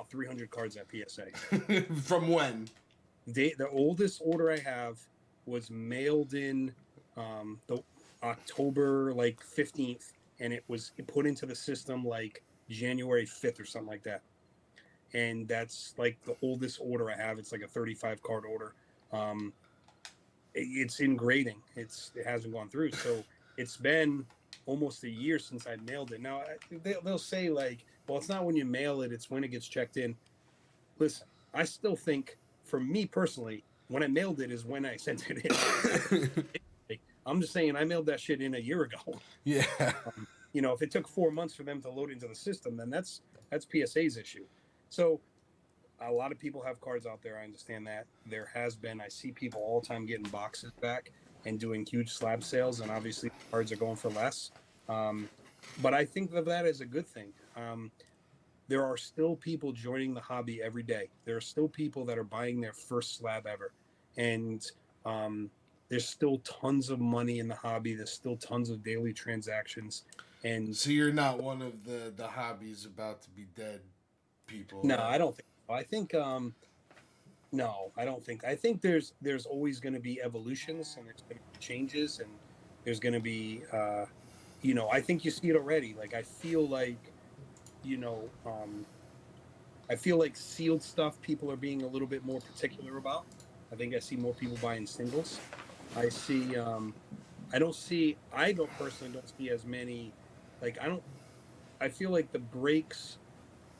A: 300 cards at PSA.
B: From when?
A: The oldest order I have was mailed in the October like 15th, and it was put into the system like January 5th or something like that. And that's like the oldest order I have. It's like a 35 card order. Um, it's in grading. It hasn't gone through, so it's been almost a year since I mailed it. Now they'll say like, well, it's not when you mail it; it's when it gets checked in. Listen, I still think, for me personally, when I mailed it is when I sent it in. I'm just saying I mailed that shit in a year ago.
B: Yeah.
A: If it took 4 months for them to load into the system, then that's PSA's issue. So a lot of people have cards out there. I understand that. I see people all the time getting boxes back and doing huge slab sales, and obviously cards are going for less. Um, but I think that is a good thing. There are still people joining the hobby every day. There are still people that are buying their first slab ever. And there's still tons of money in the hobby. There's still tons of daily transactions. And
B: So you're not one of the hobbies about to be dead people,
A: no,
B: huh?
A: I don't think so. No, I don't think. I think there's always going to be evolutions, and there's going to be changes, and there's going to be I think you see it already. Like you know, um, I feel like sealed stuff people are being a little bit more particular about. I think I see more people buying singles. I see. I don't see. I don't personally don't see as many. Like I don't. I feel like the breaks.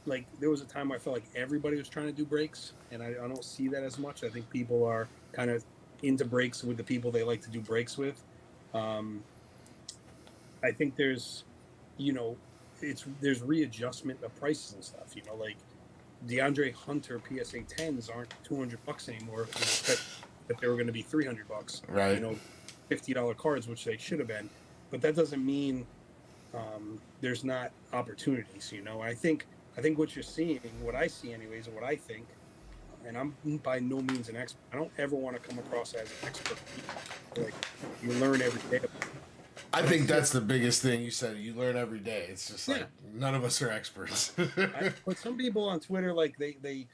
A: Like there was a time where I felt like everybody was trying to do breaks, and I don't see that as much. I think people are kind of into breaks with the people they like to do breaks with. Um, I think you know, there's readjustment of prices and stuff. Like DeAndre Hunter PSA 10s aren't $200 anymore. That they were going to be $300.
B: Right.
A: $50 cards, which they should have been. But that doesn't mean there's not opportunities. I think what you're seeing, what I see anyways, and what I think, and I'm by no means an expert. I don't ever want to come across as an expert. Like you learn every day,
B: I
A: but I
B: think
A: still,
B: that's the biggest thing you said. You learn every day. It's just like
A: yeah.
B: none of us are experts.
A: But some people on Twitter, like they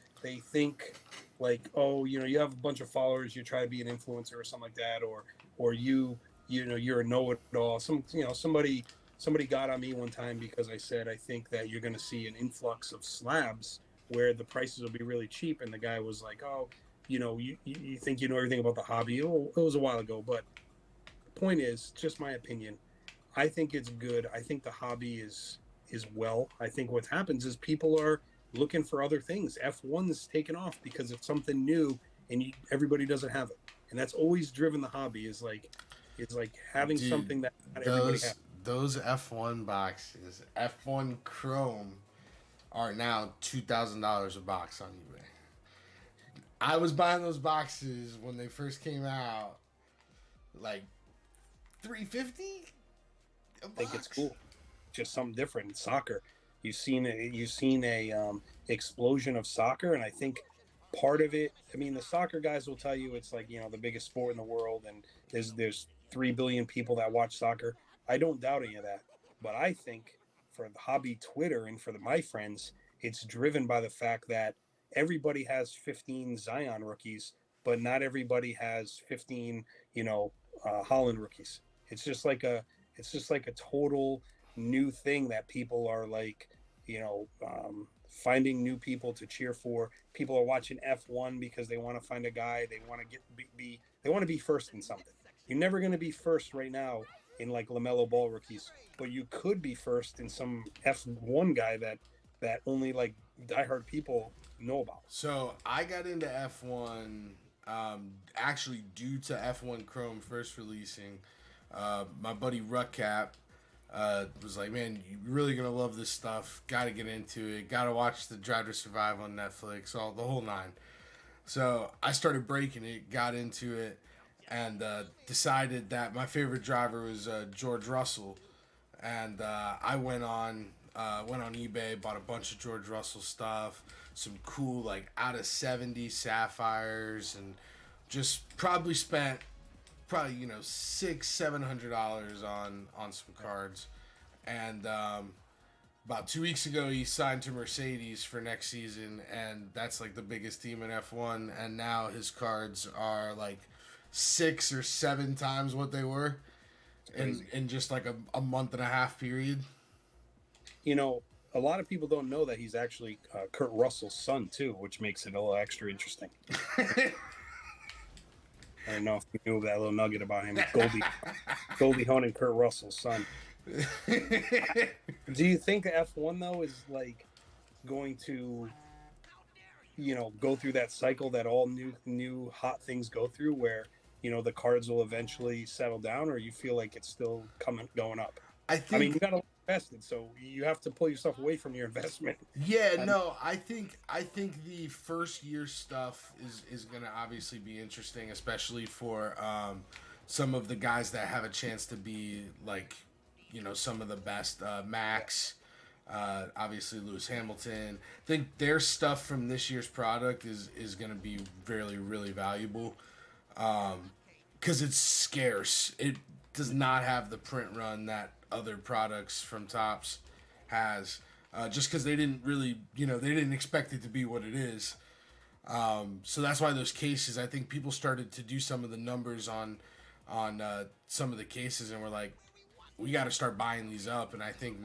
A: think like, oh, you have a bunch of followers, you try to be an influencer or something like that, or you're a know-it-all. Somebody got on me one time because I said I think that you're going to see an influx of slabs where the prices will be really cheap, and the guy was like, oh, you think you know everything about the hobby. It was a while ago, but the point is, just my opinion. I think it's good. I think the hobby is well. I think what happens is people are looking for other things. F1 is taken off because it's something new and everybody doesn't have it. And that's always driven the hobby is like having
B: Dude,
A: something that not everybody has.
B: those F1 boxes, F1 Chrome, are now $2,000 a box on eBay. I was buying those boxes when they first came out, like 350 a
A: I think it's
B: box.
A: cool. Just something different in soccer. You've seen a explosion of soccer, and I think part of it. I mean, the soccer guys will tell you it's like the biggest sport in the world, and there's 3 billion people that watch soccer. I don't doubt any of that, but I think for the hobby Twitter and for my friends, it's driven by the fact that everybody has 15 Zion rookies, but not everybody has 15, Holland rookies. It's just like a total new thing that people are like, finding new people to cheer for. People are watching F1 because they want to find a guy. They want to they want to be first in something. You're never going to be first right now in like LaMelo Ball rookies, but you could be first in some F1 guy that only like diehard people know about.
B: So I got into F1 actually due to F1 Chrome first releasing. My buddy Ruckcap was like, "Man, you're really gonna love this stuff. Got to get into it. Got to watch the Drive to Survive on Netflix, all the whole nine." So I started breaking it, got into it, and decided that my favorite driver was George Russell. And I went on eBay, bought a bunch of George Russell stuff, some cool like out of 70 sapphires, and just probably spent probably $600-700 on some cards. And about 2 weeks ago, he signed to Mercedes for next season, and that's like the biggest team in F1. And now his cards are like 6 or 7 times what they were
A: It's
B: in
A: crazy.
B: just like a month and a half period.
A: You know, a lot of people don't know that he's actually Kurt Russell's son too, which makes it a little extra interesting. I don't know if you knew that little nugget about him, Goldie Hawn and Kurt Russell's son. Do you think F1 though is like going to go through that cycle that all new hot things go through, where the cards will eventually settle down, or you feel like it's still coming going up?
B: I
A: I mean, you
B: think
A: got to invested, so you have to pull yourself away from your investment.
B: Yeah,
A: Um,
B: no, I think the first year stuff is gonna obviously be interesting, especially for some of the guys that have a chance to be like, some of the best. Max, obviously Lewis Hamilton. I think their stuff from this year's product is gonna be really valuable because it's scarce. It does not have the print run that other products from Tops has. Just because they didn't really, they didn't expect it to be what it is. So that's why those cases. I think people started to do some of the numbers on some of the cases, and we're like, we got to start buying these up. And I think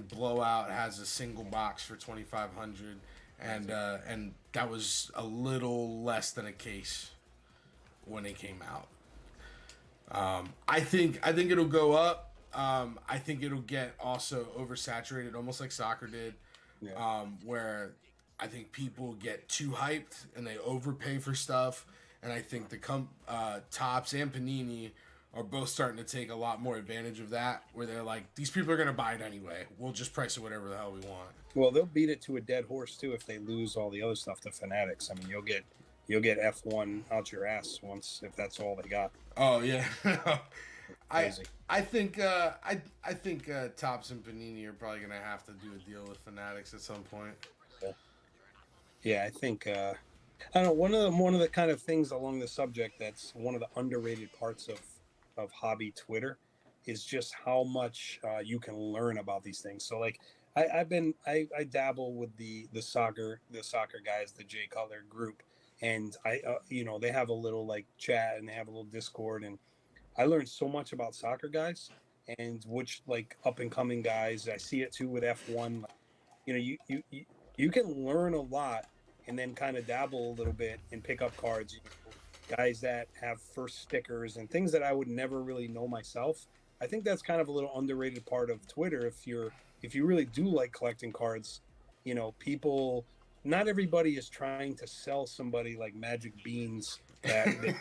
B: Blowout has a single box for 2,500, and that was a little less than a case when it came out. I think it'll go up. I think it'll get also oversaturated, almost like soccer did,
A: yeah,
B: where I think people get too hyped and they overpay for stuff. And I think Tops and Panini are both starting to take a lot more advantage of that, where they're like, these people are gonna buy it anyway. We'll just price it whatever the hell we want.
A: well, they'll beat it to a dead horse too if they lose all the other stuff to Fanatics. I mean, you'll get F1 out your ass once if that's all they got.
B: Oh yeah, I
A: Crazy.
B: I think Tops and Panini are probably gonna have to do a deal with Fanatics at some point.
A: Yeah, yeah, I think. I don't know. One of the kind of things along the subject that's one of the underrated parts of hobby Twitter is just how much you can learn about these things. So like I dabble with the soccer guys, the Jay Cutler group, and they have a little like chat and they have a little Discord, and I learned so much about soccer guys and which like up and coming guys. I see it too with F1. You can learn a lot and then kind of dabble a little bit and pick up cards. Guys that have first stickers and things that I would never really know myself. I think that's kind of a little underrated part of Twitter. If you really do like collecting cards, people. Not everybody is trying to sell somebody like magic beans that they're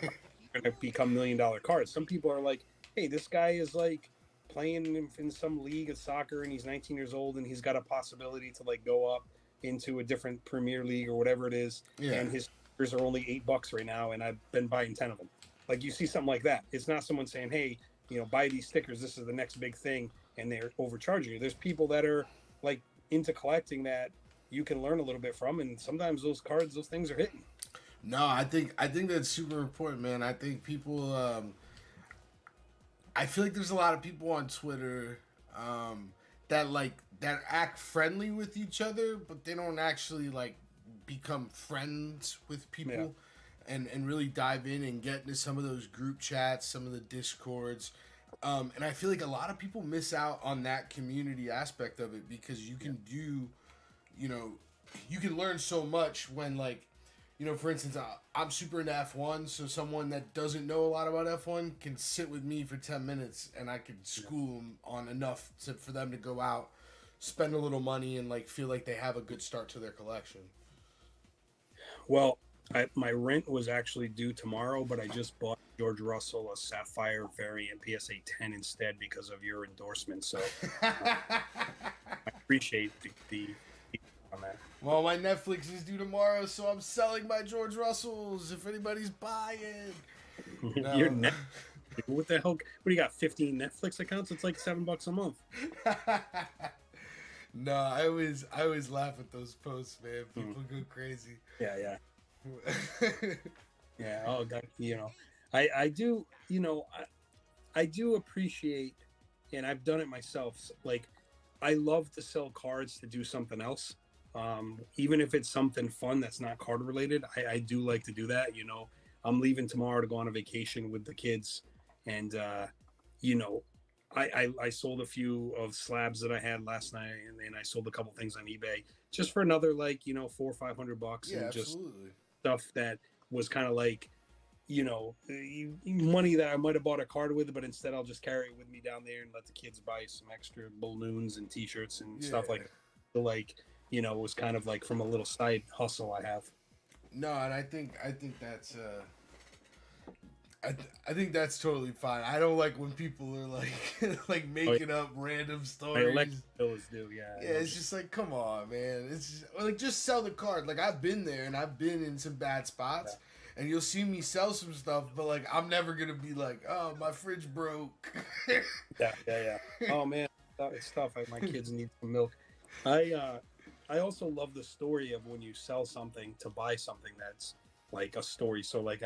A: going to become $1 million cards. Some people are like, hey, this guy is like playing in some league of soccer and he's 19 years old and he's got a possibility to like go up into a different Premier League or whatever it is,
B: Yeah.
A: and his stickers are only $8 right now, and I've been buying 10 of them. Like you see something like that. It's not someone saying, "Hey, buy these stickers. This is the next big thing," and they're overcharging you. There's people that are like into collecting that you can learn a little bit from, and sometimes those cards, those things are hitting.
B: No, I think that's super important, man. I think people I feel like there's a lot of people on Twitter that act friendly with each other, but they don't actually like become friends with
A: Yeah,
B: people and really dive in and get into some of those group chats, some of the discords. And I feel like a lot of people miss out on that community aspect of it because
A: yeah,
B: you know, you can learn so much when like for instance, I'm super into F1, so someone that doesn't know a lot about F1 can sit with me for 10 minutes and I could
A: yeah.
B: school them on enough for them to go out, spend a little money, and like feel like they have a good start to their collection.
A: Well, my rent was actually due tomorrow, but I just bought George Russell a Sapphire variant PSA 10 instead because of your endorsement. So I appreciate the on that.
B: Well, my Netflix is due tomorrow, so I'm selling my George Russells if anybody's buying.
A: Your
B: No.
A: net. What the hell? What do you got? 15 Netflix accounts? It's like $7 a month.
B: No, I always laugh at those posts, man.
A: Mm.
B: People go crazy.
A: Yeah, yeah, yeah. Oh, God, I do. I do appreciate, and I've done it myself. Like, I love to sell cards to do something else. Even if it's something fun that's not card related, I do like to do that. I'm leaving tomorrow to go on a vacation with the kids, and you know, I sold a few of slabs that I had last night, and then I sold a couple things on eBay just for another like $400 or $500,
B: Yeah,
A: and just
B: absolutely.
A: stuff that was kind of like money that I might have bought a card with, but instead I'll just carry it with me down there and let the kids buy some extra balloons and T-shirts and
B: Yeah.
A: stuff like that. So like, it was kind of like from a little side hustle I have.
B: No, and I think that's I think that's totally fine. I don't like when people are like like
A: Oh,
B: making up random
A: my electric
B: stories.
A: bills do, yeah.
B: Yeah, it's just like, come on, man. It's just, or like just sell the card. Like I've been there and I've been in some bad
A: Yeah,
B: spots, and you'll see me sell some stuff, but like I'm never gonna be like, oh, my fridge broke.
A: yeah, yeah, yeah. Oh man, it's tough. My kids need some milk. I also love the story of when you sell something to buy something that's like a story. So like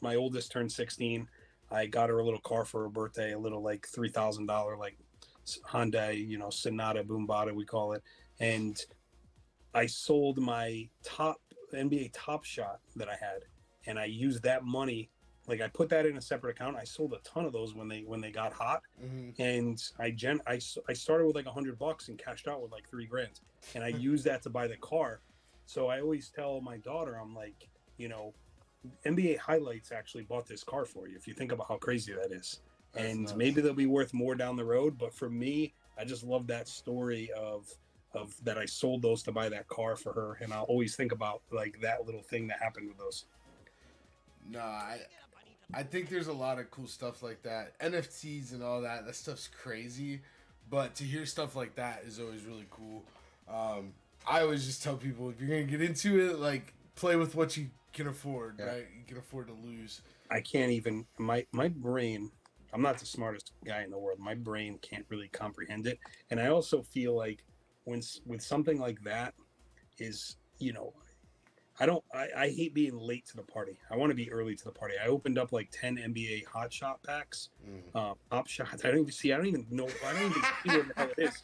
A: my oldest turned 16. I got her a little car for her birthday, a little like $3,000 like Hyundai, Sonata Boombata we call it, and I sold my top NBA Top Shot that I had, and I used that money. Like I put that in a separate account. I sold a ton of those when they got hot,
B: Hmm.
A: and I started with like $100 and cashed out with like 3 grand, and I used that to buy the car. So I always tell my daughter, I'm like, NBA Highlights actually bought this car for you. If you think about how crazy that is,
B: That's
A: and
B: nuts.
A: maybe they'll be worth more down the road. But for me, I just love that story of that I sold those to buy that car for her, and I'll always think about like that little thing that happened with those.
B: No, I think there's a lot of cool stuff like that. NFTs and all that. That stuff's crazy, but to hear stuff like that is always really cool. I always just tell people if you're gonna get into it, like play with what you can afford,
A: Yeah,
B: right? You can afford to lose.
A: I can't even my brain. I'm not the smartest guy in the world. My brain can't really comprehend it, and I also feel like with something like that is I don't. I hate being late to the party. I want to be early to the party. I opened up like 10 NBA Hot Shot packs,
B: Mm.
A: Pop Shots. I don't even see. I don't even know. I don't even see what the hell it is.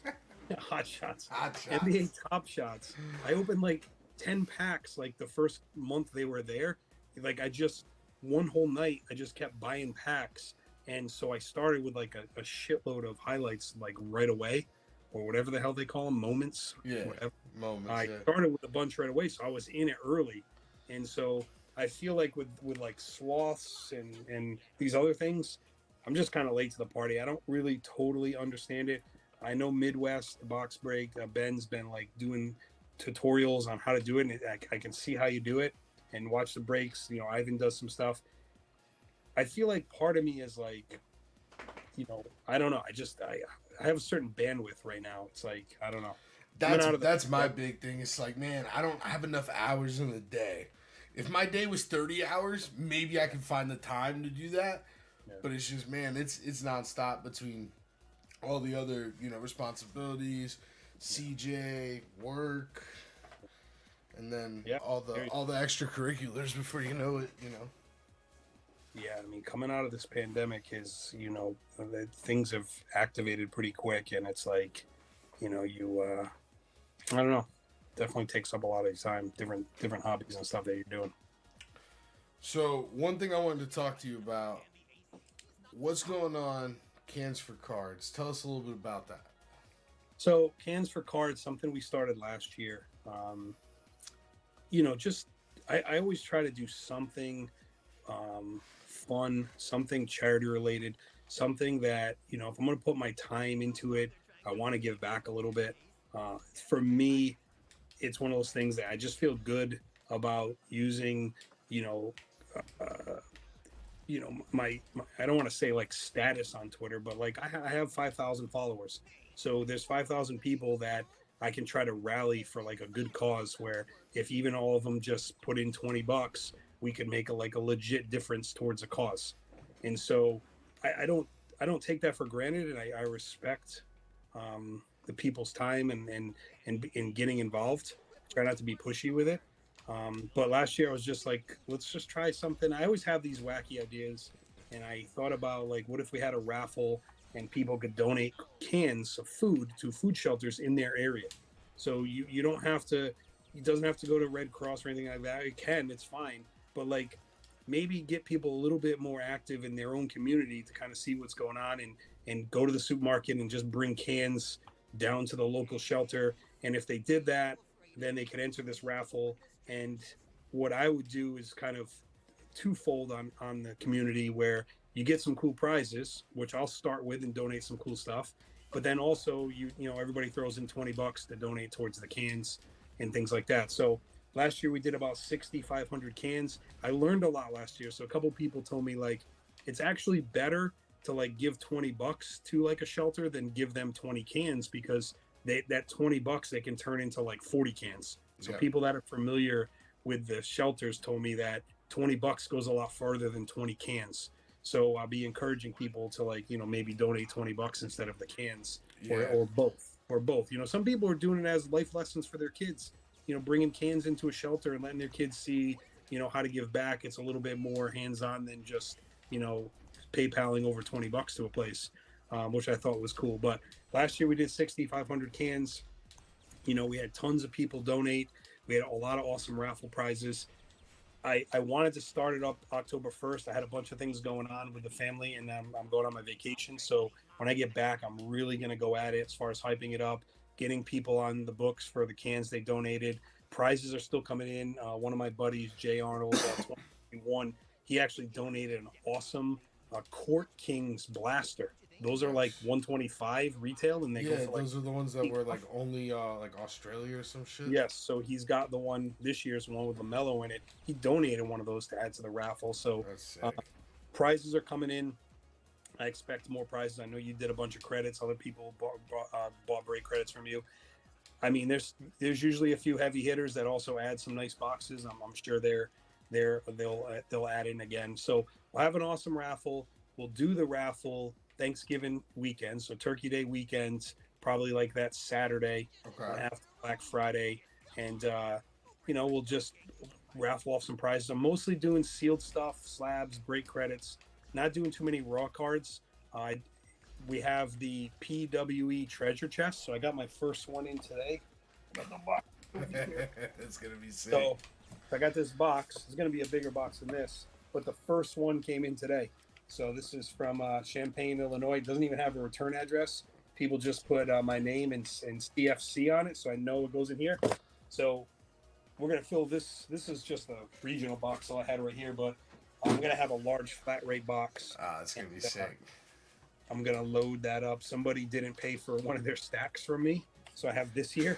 A: Hot Shots,
B: Hot
A: NBA
B: shots.
A: Top Shots. I opened like 10 packs like the first month they were there. Like I just one whole night I just kept buying packs, and so I started with like a shitload of highlights like right away, or whatever the hell they call them, moments,
B: Yeah,
A: whatever.
B: moments.
A: I
B: Yeah.
A: started with a bunch right away, so I was in it early, and so I feel like with like sloths and these other things, I'm just kind of late to the party. I don't really totally understand it. I know Midwest box break, Ben's been like doing tutorials on how to do it, and I can see how you do it and watch the breaks. You know, Ivan does some stuff. I feel like part of me is like, I don't know. I have a certain bandwidth right now. It's like I don't know. Coming
B: That's
A: out of the
B: that's my
A: pandemic,
B: big thing. It's like, man, I don't have enough hours in the day. If my day was 30 hours, maybe I could find the time to do that.
A: yeah,
B: But it's just, man, it's nonstop between all the other, responsibilities,
A: yeah,
B: CJ, work, and then
A: yeah.
B: all the
A: There
B: all the extracurriculars before you know it.
A: Yeah, I mean, coming out of this pandemic is, things have activated pretty quick, and it's like, I don't know, definitely takes up a lot of your time, different hobbies and stuff that you're doing.
B: So one thing I wanted to talk to you about, what's going on Cans for Cards? Tell us a little bit about that.
A: So, cans for cards, something we started last year. Just I always try to do something fun, something charity related, something that, if I'm going to put my time into it, I want to give back a little bit. For me, it's one of those things that I just feel good about using, you know, uh, my I don't want to say like status on Twitter, but like I have 5,000 followers, so there's 5,000 people that I can try to rally for like a good cause. Where if even all of them just put in $20, we could make a legit difference towards a cause. And so I don't take that for granted, and I respect the people's time and getting involved. Try not to be pushy with it. But last year I was just like, let's just try something. I always have these wacky ideas, and I thought about like, what if we had a raffle and people could donate cans of food to food shelters in their area. So you don't have to. It doesn't have to go to Red Cross or anything like that. It can. It's fine. But like, maybe get people a little bit more active in their own community to kind of see what's going on and go to the supermarket and just bring cans down to the local shelter. And if they did that, then they could enter this raffle. And what I would do is kind of twofold on the community, where you get some cool prizes, which I'll start with and donate some cool stuff. But then also everybody throws in $20 to donate towards the cans and things like that. So last year we did about 6,500 cans. I learned a lot last year. So a couple people told me like it's actually better to like give $20 to like a shelter than give them 20 cans, because that $20 they can turn into like 40 cans. So
B: Yeah.
A: people that are familiar with the shelters told me that $20 goes a lot farther than 20 cans. So I'll be encouraging people to like, maybe donate $20 instead of the cans, or
B: Yeah.
A: or both, or both. Some people are doing it as life lessons for their kids. Bringing cans into a shelter and letting their kids see, how to give back. It's a little bit more hands on than just, PayPaling over $20 to a place, which I thought was cool. But last year we did 6,500 cans. We had tons of people donate. We had a lot of awesome raffle prizes. I wanted to start it up October 1st. I had a bunch of things going on with the family, and I'm going on my vacation. So when I get back, I'm really going to go at it as far as hyping it up, getting people on the books for the cans they donated. Prizes are still coming in. One of my buddies, Jay Arnold, 21, he actually donated an awesome Court Kings blaster. Those are like
B: Nice.
A: 125 retail, and they go
B: Yeah,
A: for like
B: those are the ones that were like only like Australia or some shit.
A: yes, so he's got the one this year's one with LaMelo in it. He donated one of those to add to the raffle. So
B: That's
A: uh,
B: sick.
A: prizes are coming in. I expect more prizes. I know you did a bunch of credits. Other people bought break credits from you. I mean, there's usually a few heavy hitters that also add some nice boxes. I'm sure they'll add in again. So we'll have an awesome raffle. We'll do the raffle Thanksgiving weekend, so Turkey Day weekend, probably like that Saturday
B: Okay.
A: after Black Friday, and we'll just raffle off some prizes. I'm mostly doing sealed stuff, slabs, break credits. Not doing too many raw cards. Uh, we have the PWE treasure chest, so I got my first one in today. Got the box over here.
B: It's gonna be sick.
A: So I got this box. It's going to be a bigger box than this, but the first one came in today. So this is from Champaign, Illinois. It doesn't even have a return address. People just put my name and CFC on it, so I know it goes in here. So we're going to fill this. This is just a regional box all I had right here, but I'm going to have a large flat rate box.
B: Ah, it's gonna be sick.
A: I'm going to load that up. Somebody didn't pay for one of their stacks from me, so I have this here.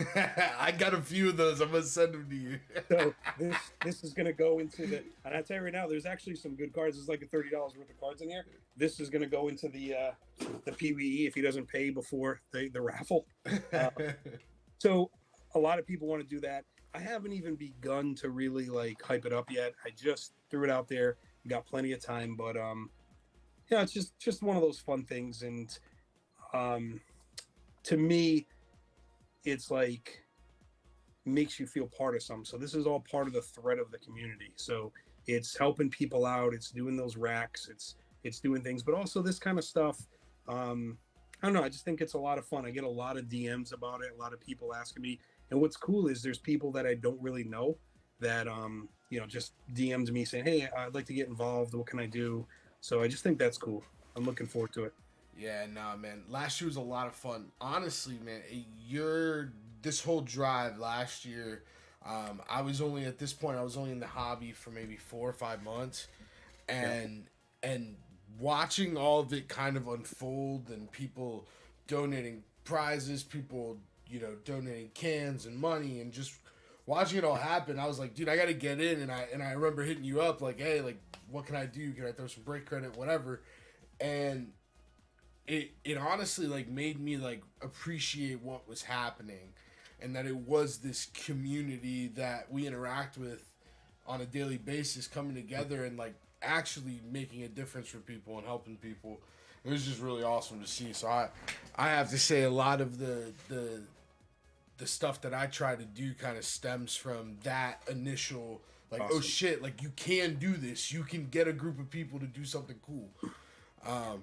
B: I got a few of those. I'm gonna send them to you.
A: So this is going to go into the, and I tell you right now, there's actually some good cards. There's like a $30 worth of cards in here. This is going to go into the PWE if he doesn't pay before the raffle. So a lot of people want to do that. I haven't even begun to really like hype it up yet. I just threw it out there. Got plenty of time, but yeah, it's just one of those fun things. And to me, it's like makes you feel part of something. So this is all part of the thread of the community. So it's helping people out. It's doing those racks. It's doing things, but also this kind of stuff. I don't know. I just think it's a lot of fun. I get a lot of DMs about it. A lot of people asking me. And what's cool is there's people that I don't really know that just DM'd me saying, "Hey, I'd like to get involved. What can I do?" So I just think that's cool. I'm looking forward to it.
B: Yeah, nah, man. Last year was a lot of fun. Honestly, man, this whole drive last year, I was only at this point. I was only in the hobby for maybe 4 or 5 months, and watching all of it kind of unfold, and people donating prizes, people donating cans and money, and just watching it all happen. I was like, dude, I got to get in, and I remember hitting you up like, hey, like, what can I do? Can I throw some break credit, whatever, and it honestly like made me like appreciate what was happening, and that it was this community that we interact with on a daily basis coming together and like actually making a difference for people and helping people. It was just really awesome to see. So I have to say a lot of the stuff that I try to do kind of stems from that initial like, awesome. Oh shit, like you can do this. You can get a group of people to do something cool.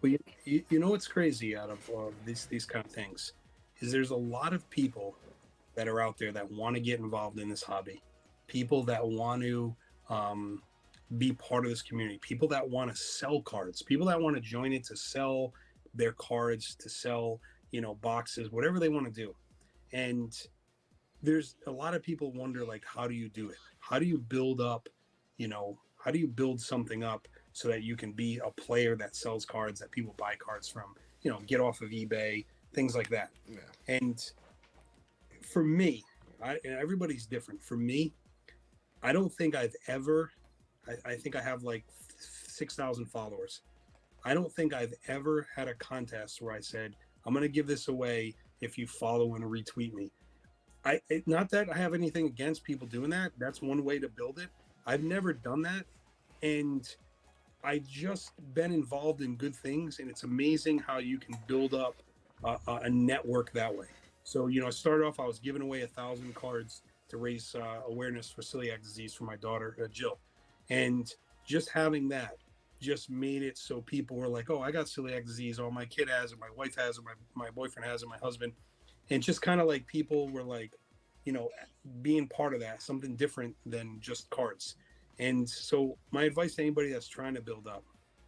A: But you know what's crazy out of these kind of things is there's a lot of people that are out there that want to get involved in this hobby, people that want to be part of this community, people that want to sell cards, people that want to join it to sell their cards, to sell boxes, whatever they want to do. And there's a lot of people wonder, like, how do you do it? How do you build up, how do you build something up so that you can be a player that sells cards, that people buy cards from, get off of eBay, things like that.
B: Yeah.
A: And for me, and everybody's different. For me, I don't think I've ever, I think I have like 6,000 followers. I don't think I've ever had a contest where I said, I'm going to give this away if you follow and retweet me. Not that I have anything against people doing that. That's one way to build it. I've never done that. And I just been involved in good things, and it's amazing how you can build up a network that way. So, I started off, I was giving away 1,000 cards to raise awareness for celiac disease for my daughter, Jill. And just having that just made it so people were like, oh, I got celiac disease. Oh, my kid has it. My wife has it. My boyfriend has it. My husband. And just kind of like people were like, being part of that, something different than just cards. And so my advice to anybody that's trying to build up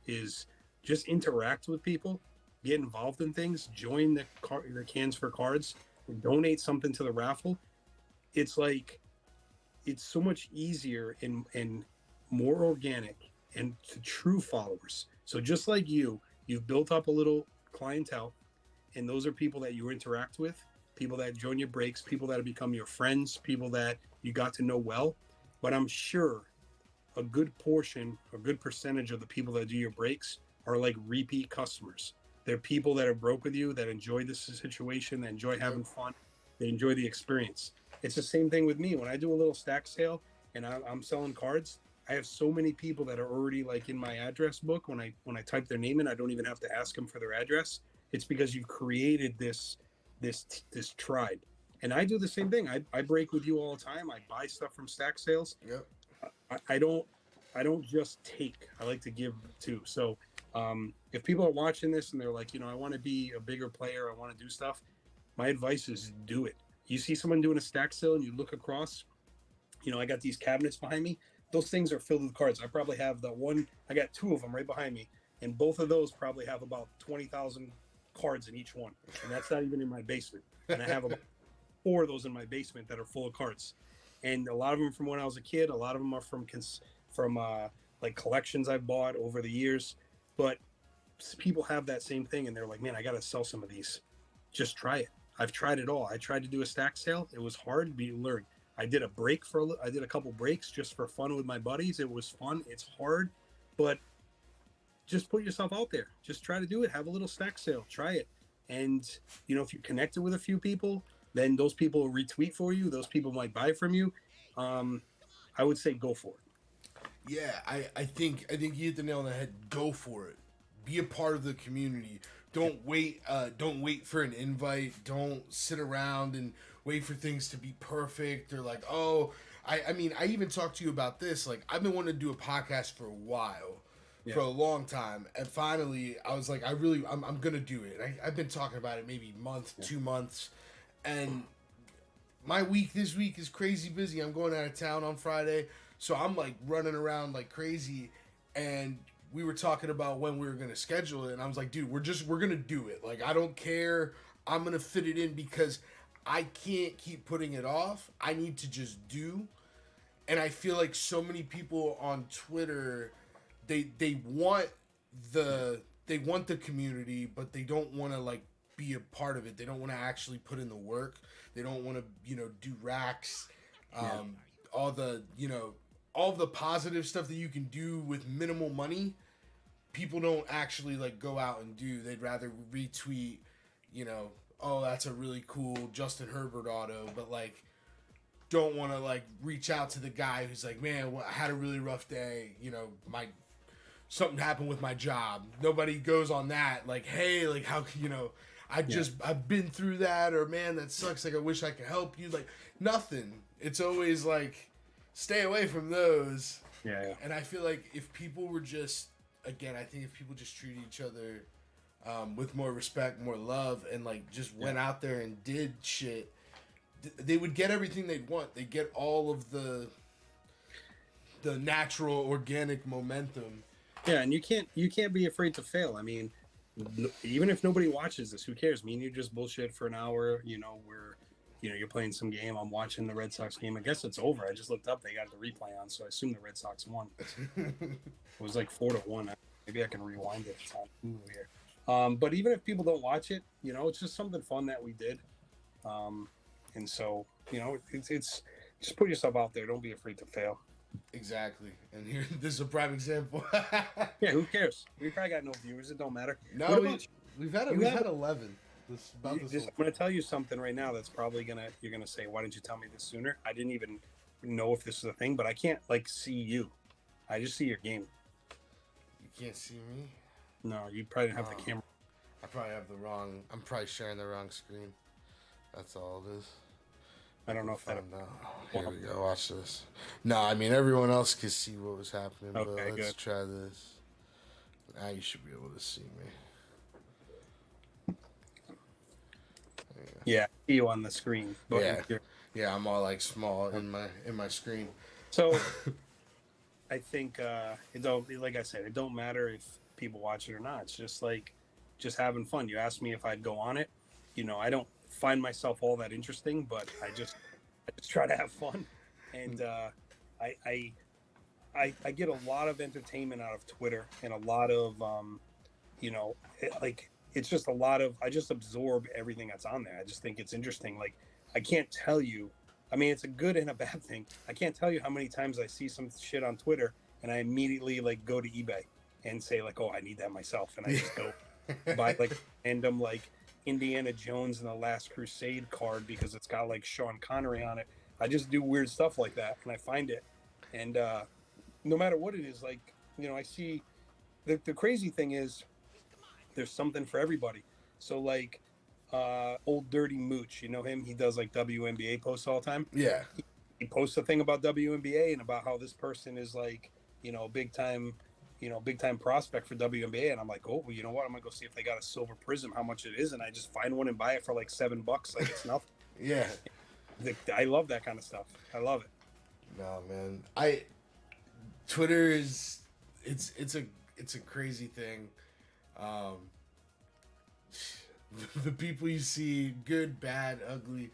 A: is just interact with people, get involved in things, join the cans for cards, donate something to the raffle. It's like, it's so much easier and more organic and to true followers. So just like you've built up a little clientele, and those are people that you interact with, people that join your breaks, people that have become your friends, people that you got to know well. But I'm sure a good percentage of the people that do your breaks are like repeat customers. They're people that are broke with you, that enjoy this situation, that enjoy having fun, they enjoy the experience. It's the same thing with me. When I do a little stack sale and I'm selling cards, I have so many people that are already like in my address book. When I type their name in, I don't even have to ask them for their address. It's because you've created this tribe. And I do the same thing. I break with you all the time. I buy stuff from stack sales.
B: Yep.
A: I don't just take. I like to give too. So if people are watching this and they're like, I want to be a bigger player, I want to do stuff. My advice is do it. You see someone doing a stack sale and you look across. I got these cabinets behind me. Those things are filled with cards. I probably have the one. I got two of them right behind me, and both of those probably have about 20,000 cards in each one, and that's not even in my basement. And I have about four of those in my basement that are full of cards, and a lot of them from when I was a kid. A lot of them are from like collections I've bought over the years. But people have that same thing, and they're like, "Man, I got to sell some of these." Just try it. I've tried it all. I tried to do a stack sale. It was hard, but you learn. I did a couple breaks just for fun with my buddies. It was fun. It's hard, but just put yourself out there. Just try to do it. Have a little stack sale. Try it. And if you connected with a few people, then those people will retweet for you. Those people might buy from you. Um, I would say go for it.
B: Yeah, I think you hit the nail on the head. Go for it. Be a part of the community. Don't wait for an invite. Don't sit around and wait for things to be perfect or like, oh, I mean, I even talked to you about this. Like, I've been wanting to do a podcast for a while,
A: Yeah.
B: for a long time, and finally, I was like, I'm gonna do it. I've been talking about it maybe month, 2 months, and my week this week is crazy busy. I'm going out of town on Friday, so I'm like running around like crazy, and we were talking about when we were gonna schedule it, and I was like, dude, we're gonna do it. Like, I don't care. I'm gonna fit it in because I can't keep putting it off. I need to just do. And I feel like so many people on Twitter, they want the community, but they don't want to like be a part of it. They don't want to actually put in the work. They don't want to do racks,
A: Yeah.
B: all the all the positive stuff that you can do with minimal money. People don't actually like go out and do. They'd rather retweet, oh, that's a really cool Justin Herbert auto, but like don't want to like reach out to the guy who's like, man, well, I had a really rough day. My something happened with my job. Nobody goes on that. Like, hey, like how I've been through that, or man, that sucks. Like, I wish I could help you. Like, nothing. It's always like, stay away from those.
A: Yeah.
B: And I feel like if people were just, again, I think if people just treated each other with more respect, more love, and like just went out there and did shit, they would get everything they'd want. They get all of the natural, organic momentum.
A: Yeah, and you can't be afraid to fail. I mean, even if nobody watches this, who cares? Me and you just bullshit for an hour. You're playing some game. I'm watching the Red Sox game. I guess it's over. I just looked up. They got the replay on, so I assume the Red Sox won. It was like 4-1. Maybe I can rewind it. It's on Hulu here. But even if people don't watch it, it's just something fun that we did. And so, it's just put yourself out there. Don't be afraid to fail.
B: Exactly. And here, this is a prime example.
A: Yeah, who cares? We probably got no viewers. It don't matter.
B: No,
A: What about
B: we've had 11.
A: I'm going to tell you something right now that's probably you're gonna say, why didn't you tell me this sooner? I didn't even know if this is a thing, but I can't like see you. I just see your game.
B: You can't see me?
A: No, you probably don't have the camera.
B: I probably have I'm probably sharing the wrong screen. That's all it is.
A: I don't know if that.
B: Here we go. Watch this. No, I mean everyone else could see what was happening. But
A: Okay,
B: let's
A: good.
B: try this. Now you should be able to see me.
A: Yeah, I see you on the screen. But
B: Yeah, I'm all like small in my screen.
A: So I think it don't, like I said, it don't matter if people watch it or not. It's just having fun. You asked me if I'd go on it. I don't find myself all that interesting, but I just try to have fun, and I get a lot of entertainment out of Twitter and a lot of it's just a lot of, I just absorb everything that's on there. I just think it's interesting. Like, I can't tell you. I mean, it's a good and a bad thing. I can't tell you how many times I see some shit on Twitter and I immediately like go to eBay and say like, oh, I need that myself, and I just go buy like random like Indiana Jones and the Last Crusade card because it's got like Sean Connery on it. I just do weird stuff like that, and I find it, and no matter what it is, like I see. The crazy thing is, there's something for everybody. So like, Old Dirty Mooch, you know him? He does like WNBA posts all the time.
B: Yeah.
A: he posts a thing about WNBA and about how this person is like, big time, big time prospect for WNBA. And I'm like, oh, well, you know what? I'm gonna go see if they got a silver prism, how much it is, and I just find one and buy it for like $7, like it's nothing.
B: Yeah.
A: I love that kind of stuff. I love it.
B: No, man. Twitter is it's a crazy thing. Um, the people you see, good, bad, ugly.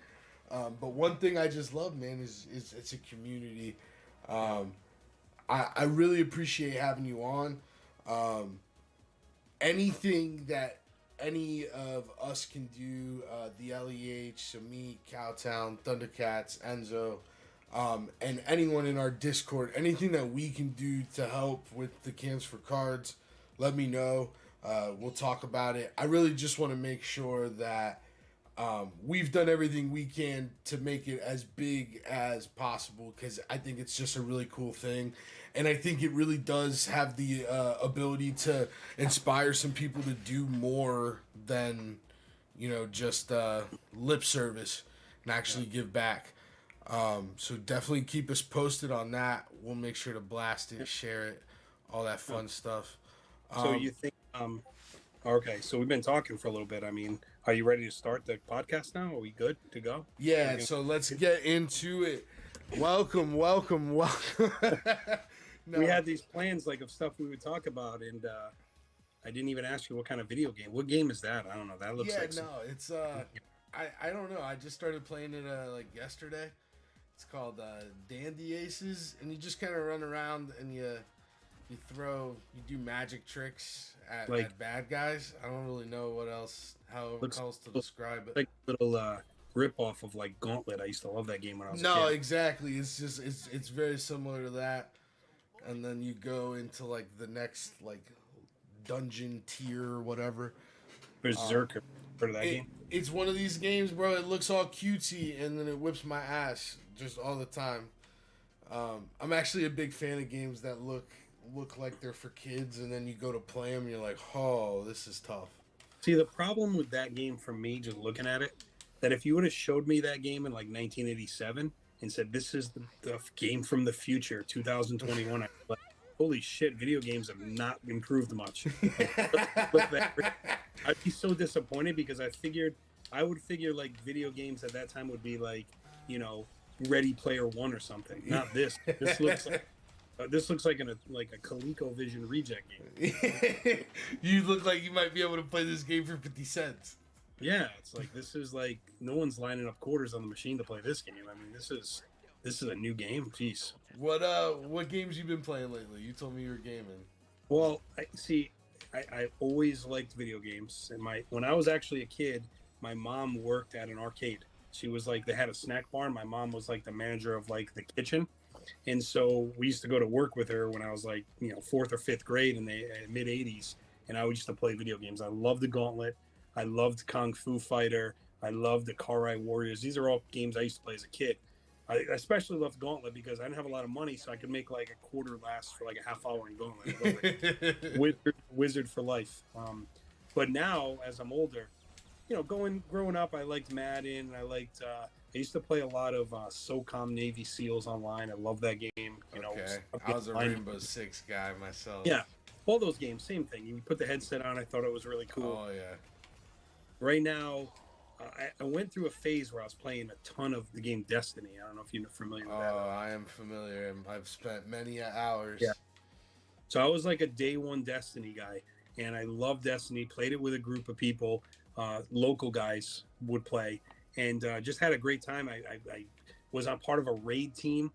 B: But one thing I just love, man, is it's a community. I really appreciate having you on. Anything that any of us can do, the LEH, Samit, Cowtown, Thundercats, Enzo, and anyone in our Discord, anything that we can do to help with the Camps for Cards, let me know. We'll talk about it. I really just want to make sure that we've done everything we can to make it as big as possible, because I think it's just a really cool thing. And I think it really does have the ability to inspire some people to do more than, just lip service and actually give back. So definitely keep us posted on that. We'll make sure to blast it, share it, all that fun stuff.
A: So you think, okay, so we've been talking for a little bit. I mean, are you ready to start the podcast now? Are we good to go?
B: Yeah, so let's get into it. Welcome. No.
A: We had these plans like of stuff we would talk about, and I didn't even ask you what kind of video game. What game is that? I don't know. That looks like
B: it's I don't know. I just started playing it like yesterday. It's called Dandy Aces, and you just kind of run around and you do magic tricks at bad guys. I don't really know how else to describe it.
A: Like a little rip off of like Gauntlet. I used to love that game when I was a kid.
B: No, exactly. It's just it's very similar to that. And then you go into like the next like dungeon tier or whatever.
A: Berserker. Heard of that game?
B: It's one of these games, bro. It looks all cutesy, and then it whips my ass just all the time. I'm actually a big fan of games that look like they're for kids, and then you go to play them, and you're like, oh, this is tough.
A: See, the problem with that game for me, just looking at it, that if you would have showed me that game in like 1987 and said, this is the game from the future, 2021, I'd be like, holy shit, video games have not improved much. I'd be so disappointed because I would figure like video games at that time would be like, Ready Player One or something. Not this. This looks like a ColecoVision reject game.
B: You look like you might be able to play this game for 50 cents.
A: Yeah, it's like this is like no one's lining up quarters on the machine to play this game. I mean, this is a new game. Jeez.
B: What games you been playing lately? You told me you were gaming.
A: Well, I always liked video games, and when I was actually a kid, my mom worked at an arcade. She was like, they had a snack bar, and my mom was like the manager of like the kitchen. And so we used to go to work with her when I was like, 4th or 5th grade in the mid 80s. And I used to play video games. I loved the Gauntlet. I loved Kung Fu Fighter. I loved the Car Warriors. These are all games I used to play as a kid. I especially loved Gauntlet because I didn't have a lot of money, so I could make like a quarter last for like a half hour in Gauntlet. Wizard for life. But now, as I'm older, growing up, I liked Madden. I used to play a lot of SOCOM Navy SEALs online. I love that game.
B: Okay. I was a Rainbow Six guy myself.
A: Yeah, all those games, same thing. You put the headset on. I thought it was really cool.
B: Oh yeah.
A: Right now, I went through a phase where I was playing a ton of the game Destiny. I don't know if you're familiar with that.
B: Oh, I am familiar. I've spent many hours.
A: Yeah. So I was like a day one Destiny guy, and I loved Destiny. Played it with a group of people. Local guys would play, and just had a great time. I was on part of a raid team,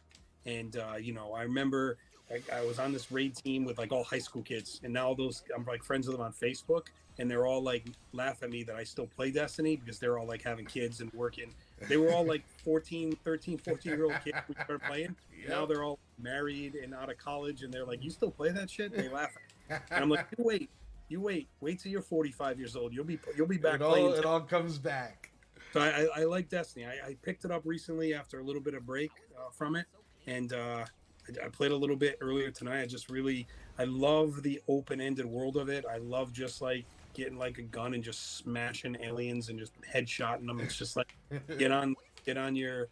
A: and I remember I was on this raid team with like all high school kids, and now I'm like friends with them on Facebook, and they're all like laugh at me that I still play Destiny because they're all like having kids and working. They were all like 13, 14-year-old kids we started playing. Yep. Now they're all married and out of college, and they're like, "You still play that shit?" And they laugh at me. And I'm like, You wait till you're 45 years old. You'll be back playing.
B: It all comes back.
A: So I like Destiny. I picked it up recently after a little bit of break from it, and I played a little bit earlier tonight. I love the open-ended world of it. I love just like getting like a gun and just smashing aliens and just headshotting them. It's just like get on your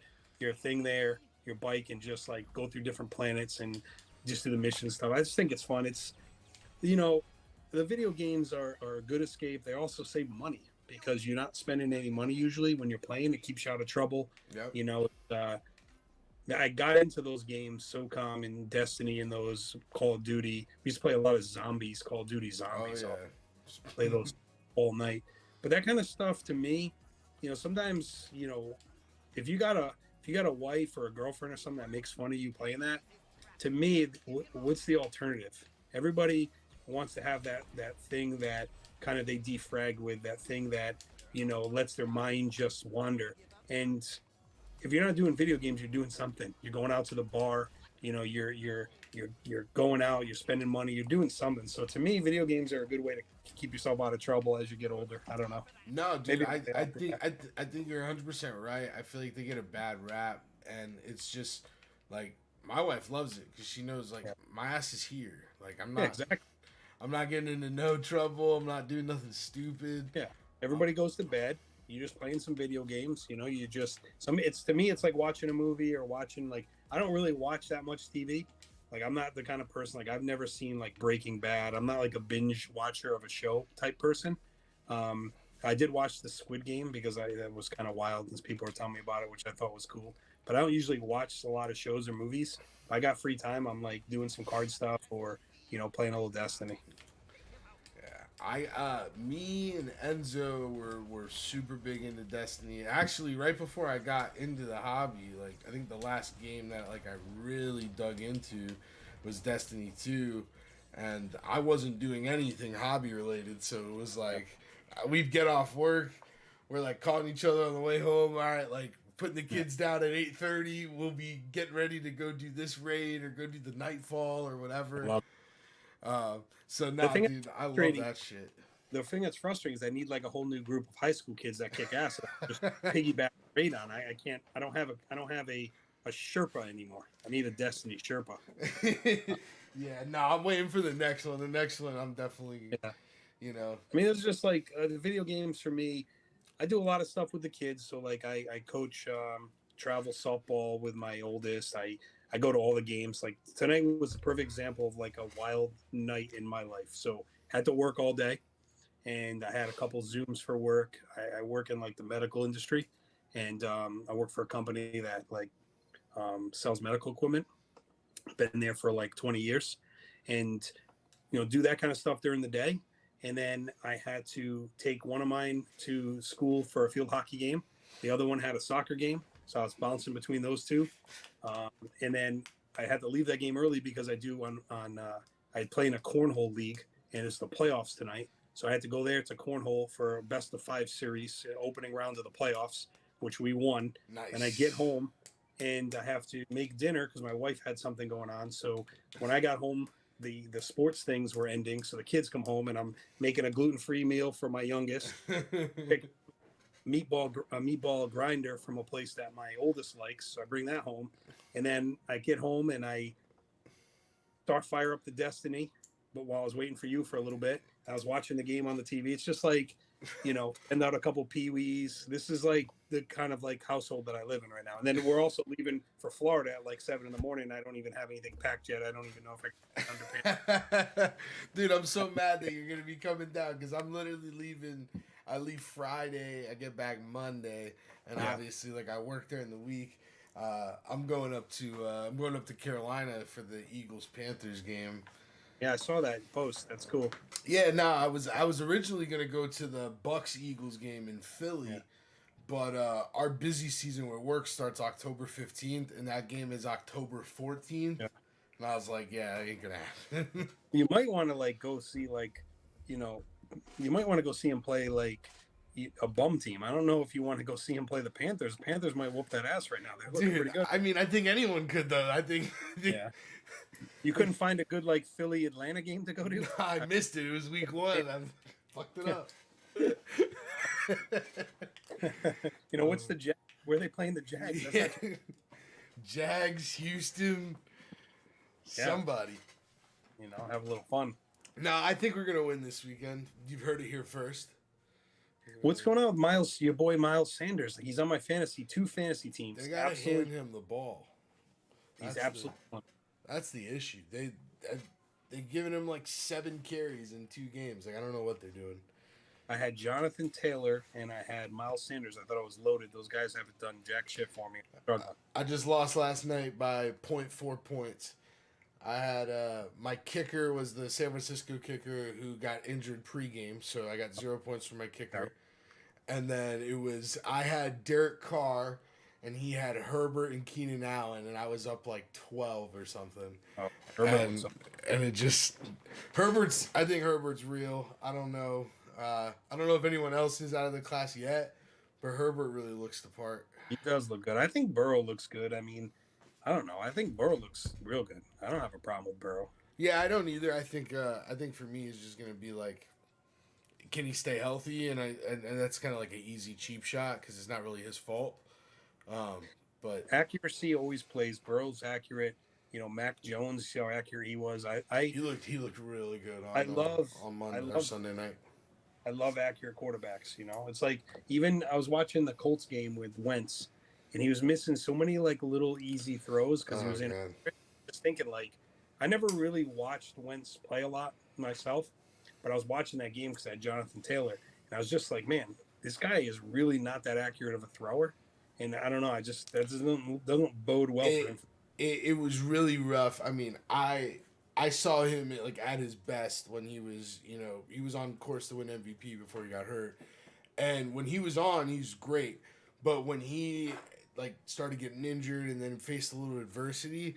A: thing there your bike and just like go through different planets and just do the mission stuff. I just think it's fun. It's you know, the video games are a good escape. They also save money because you're not spending any money usually when you're playing. It keeps you out of trouble.
B: Yep.
A: You know, I got into those games, SOCOM and Destiny and those Call of Duty. We used to play a lot of zombies, Call of Duty
B: Oh
A: zombies. I'll play
B: yeah.
A: those all night. But that kind of stuff to me, sometimes, if you got a wife or a girlfriend or something that makes fun of you playing that, to me, what's the alternative? Everybody wants to have that thing that kind of they defrag with, that thing that lets their mind just wander. And if you're not doing video games, you're doing something. You're going out to the bar. You're going out. You're spending money. You're doing something. So to me, video games are a good way to keep yourself out of trouble as you get older. I don't know.
B: No, dude,
A: Maybe
B: I,
A: they
B: I
A: offer
B: think
A: that.
B: I think you're 100% right. I feel like they get a bad rap, and it's just like my wife loves it because she knows like
A: Yeah,
B: my ass is here. Like
A: yeah, exactly.
B: I'm not getting into no trouble. I'm not doing nothing stupid.
A: Yeah. Everybody goes to bed. You're just playing some video games. You just some. It's to me, it's like watching a movie or watching like I don't really watch that much TV. Like I'm not the kind of person like I've never seen like Breaking Bad. I'm not like a binge watcher of a show type person. I did watch the Squid Game because that was kind of wild as people were telling me about it, which I thought was cool. But I don't usually watch a lot of shows or movies. If I got free time, I'm like doing some card stuff or playing a little Destiny.
B: Yeah, me and Enzo were super big into Destiny. Actually, right before I got into the hobby, like I think the last game that like I really dug into was Destiny 2, and I wasn't doing anything hobby related, so it was like we'd get off work, we're like calling each other on the way home. All right, like putting the
A: Yeah.
B: kids down at 8:30. We'll be getting ready to go do this raid or go do the nightfall or
A: I
B: whatever.
A: love
B: So
A: the
B: nah,
A: thing that's
B: dude, I love
A: frustrating.
B: that shit.
A: The thing that's frustrating is I need like a whole new group of high school kids that kick ass that I just piggyback rate on. I can't. I don't have a Sherpa anymore. I need a Destiny Sherpa.
B: Yeah, no, I'm waiting for the next one. The next one, I'm definitely,
A: Yeah.
B: you know,
A: I mean, it's just like the video games for me. I do a lot of stuff with the kids. So like I coach travel softball with my oldest. I go to all the games. Like tonight was a perfect example of like a wild night in my life. So had to work all day, and I had a couple Zooms for work. I work in like the medical industry, and I work for a company that like sells medical equipment. Been there for like 20 years, and do that kind of stuff during the day. And then I had to take one of mine to school for a field hockey game. The other one had a soccer game, so I was bouncing between those two. Um, and then I had to leave that game early because I play in a cornhole league, and it's the playoffs tonight. So I had to go there to cornhole for a best of five series, opening round of the playoffs, which we won. And I get
B: nice.
A: home, and I have to make dinner because my wife had something going on. So when I got home, the sports things were ending. So the kids come home, and I'm making a gluten free meal for my youngest. Pick a meatball grinder from a place that my oldest likes. So I bring that home, and then I get home and I start fire up the Destiny. But while I was waiting for you for a little bit, I was watching the game on the TV. It's just like, send out a couple peewees. This is like the kind of like household that I live in right now. And then we're also leaving for Florida at like 7 in the morning. I don't even have anything packed yet. I don't even know if I can underpants.
B: Dude, I'm so mad that you're gonna be coming down because I'm literally leaving. I leave Friday. I get back Monday, and
A: Yeah,
B: obviously, like I work during the week. I'm going up to Carolina for the Eagles Panthers game.
A: yeah, I saw that post. That's cool.
B: Yeah, no, I was originally gonna go to the Bucks Eagles game in
A: Yeah,
B: Philly, but our busy season with work starts October 15th, and that game is October 14th.
A: yeah.
B: And I was like, yeah, it ain't gonna happen.
A: You might want to like go see like, you know, you might want to go see him play like a bum team. I don't know if you want to go see him play the Panthers. The Panthers might whoop that ass right now. They're looking
B: Dude,
A: pretty good.
B: I mean, I think anyone could though. I think
A: Yeah. You couldn't find a good like Philly Atlanta game to go to?
B: I missed it. It was week one. I fucked it up.
A: What's the where are they playing the Jags? That's
B: Yeah.
A: not too,
B: Jags, Houston,
A: yeah,
B: somebody.
A: have a little fun.
B: No, I think we're gonna win this weekend. You've heard it here first.
A: What's going on with Miles, your boy Miles Sanders? He's on my two fantasy teams.
B: They gotta hand
A: Absolutely.
B: him the ball.
A: He's
B: That's the
A: absolutely.
B: that's the issue. They giving him like 7 carries in 2 games. Like I don't know what they're doing.
A: I had Jonathan Taylor and I had Miles Sanders. I thought I was loaded. Those guys haven't done jack shit for me. I'm struggling.
B: I just lost last night by point 0.4 points. I had my kicker was the San Francisco kicker who got injured pregame, so I got 0 points for my kicker. And then I had Derek Carr, and he had Herbert and Keenan Allen, and I was up like 12 or something.
A: Oh, Herbert
B: And
A: looks.
B: and it just I think Herbert's real. I don't know. I don't know if anyone else is out of the class yet, but Herbert really looks the part.
A: He does look good. I think Burrow looks good. I mean, I don't know. I think Burrow looks real good. I don't have a problem with Burrow.
B: Yeah, I don't either. I think for me it's just gonna be like, can he stay healthy? And that's kind of like an easy cheap shot because it's not really his fault. But
A: Accuracy always plays. Burrow's accurate. Mac Jones, see how accurate he was.
B: he looked really good
A: I
B: on
A: love
B: on
A: I
B: Monday or
A: love
B: Sunday night.
A: I love accurate quarterbacks. It's like even I was watching the Colts game with Wentz, and he was missing so many like little easy throws because he
B: Oh
A: was in.
B: god.
A: Just thinking like, I never really watched Wentz play a lot myself, but I was watching that game because I had Jonathan Taylor, and I was just like, man, this guy is really not that accurate of a thrower, and I don't know, that doesn't bode well for him.
B: It was really rough. I mean, I saw him like at his best when he was on course to win MVP before he got hurt, and when he was on, he's great. But when he like started getting injured and then faced a little adversity,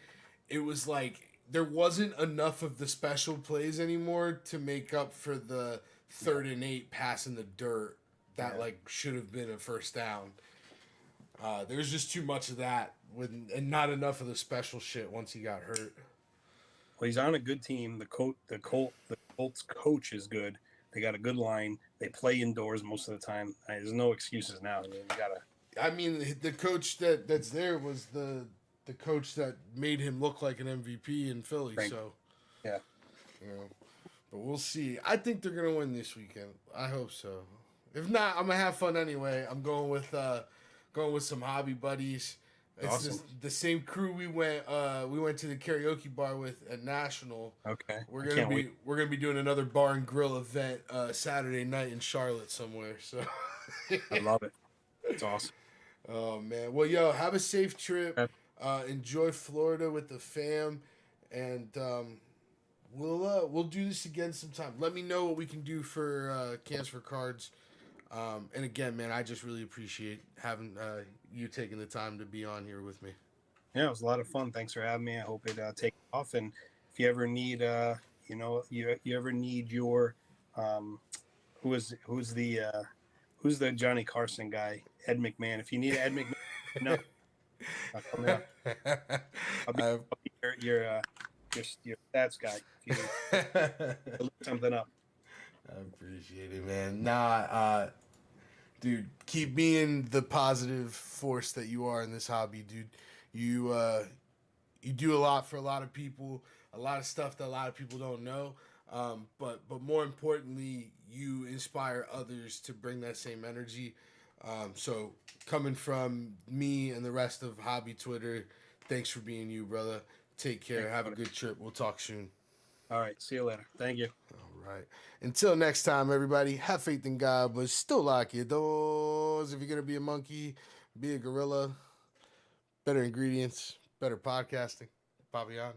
B: it was like there wasn't enough of the special plays anymore to make up for the 3rd and 8 pass in the dirt that
A: Yeah.
B: like should have been a first down. There's just too much of that and not enough of the special shit once he got hurt.
A: Well, he's on a good team. The Colts coach is good. They got a good line. They play indoors most of the time. There's no excuses now. I mean, you gotta.
B: I mean, the coach that's there was the coach that made him look like an MVP in Philly.
A: Right.
B: So,
A: Yeah.
B: But we'll see. I think they're gonna win this weekend. I hope so. If not, I'm gonna have fun anyway. I'm going with some hobby buddies. It's
A: Awesome.
B: the same crew we went to the karaoke bar with at National.
A: Okay.
B: We're
A: I
B: gonna
A: can't
B: be
A: wait.
B: we're gonna be doing another bar and grill event Saturday night in Charlotte somewhere. So,
A: I love it. It's awesome.
B: oh man, well yo, have a safe trip. Enjoy Florida with the fam, and we'll do this again sometime. Let me know what we can do for cans for cards. And again, man, I just really appreciate having you taking the time to be on here with me.
A: Yeah, it was a lot of fun. Thanks for having me. I hope it takes off. And if you ever need, you ever need your, who's the Johnny Carson guy, Ed McMahon. If you need Ed McMahon, no, I'll come down. I'll be your stats guy. If you look something up.
B: I appreciate it, man. Dude, keep being the positive force that you are in this hobby, dude. You do a lot for a lot of people, a lot of stuff that a lot of people don't know. But more importantly, you inspire others to bring that same energy. So coming from me and the rest of Hobby Twitter, thanks for being you, brother. Take care.
A: Thanks,
B: Have a
A: buddy.
B: good trip. We'll talk soon.
A: All right. See you later. Thank you.
B: All right. Until next time, everybody, have faith in God, but still lock your doors. If you're going to be a monkey, be a gorilla. Better ingredients, better podcasting. Papayon.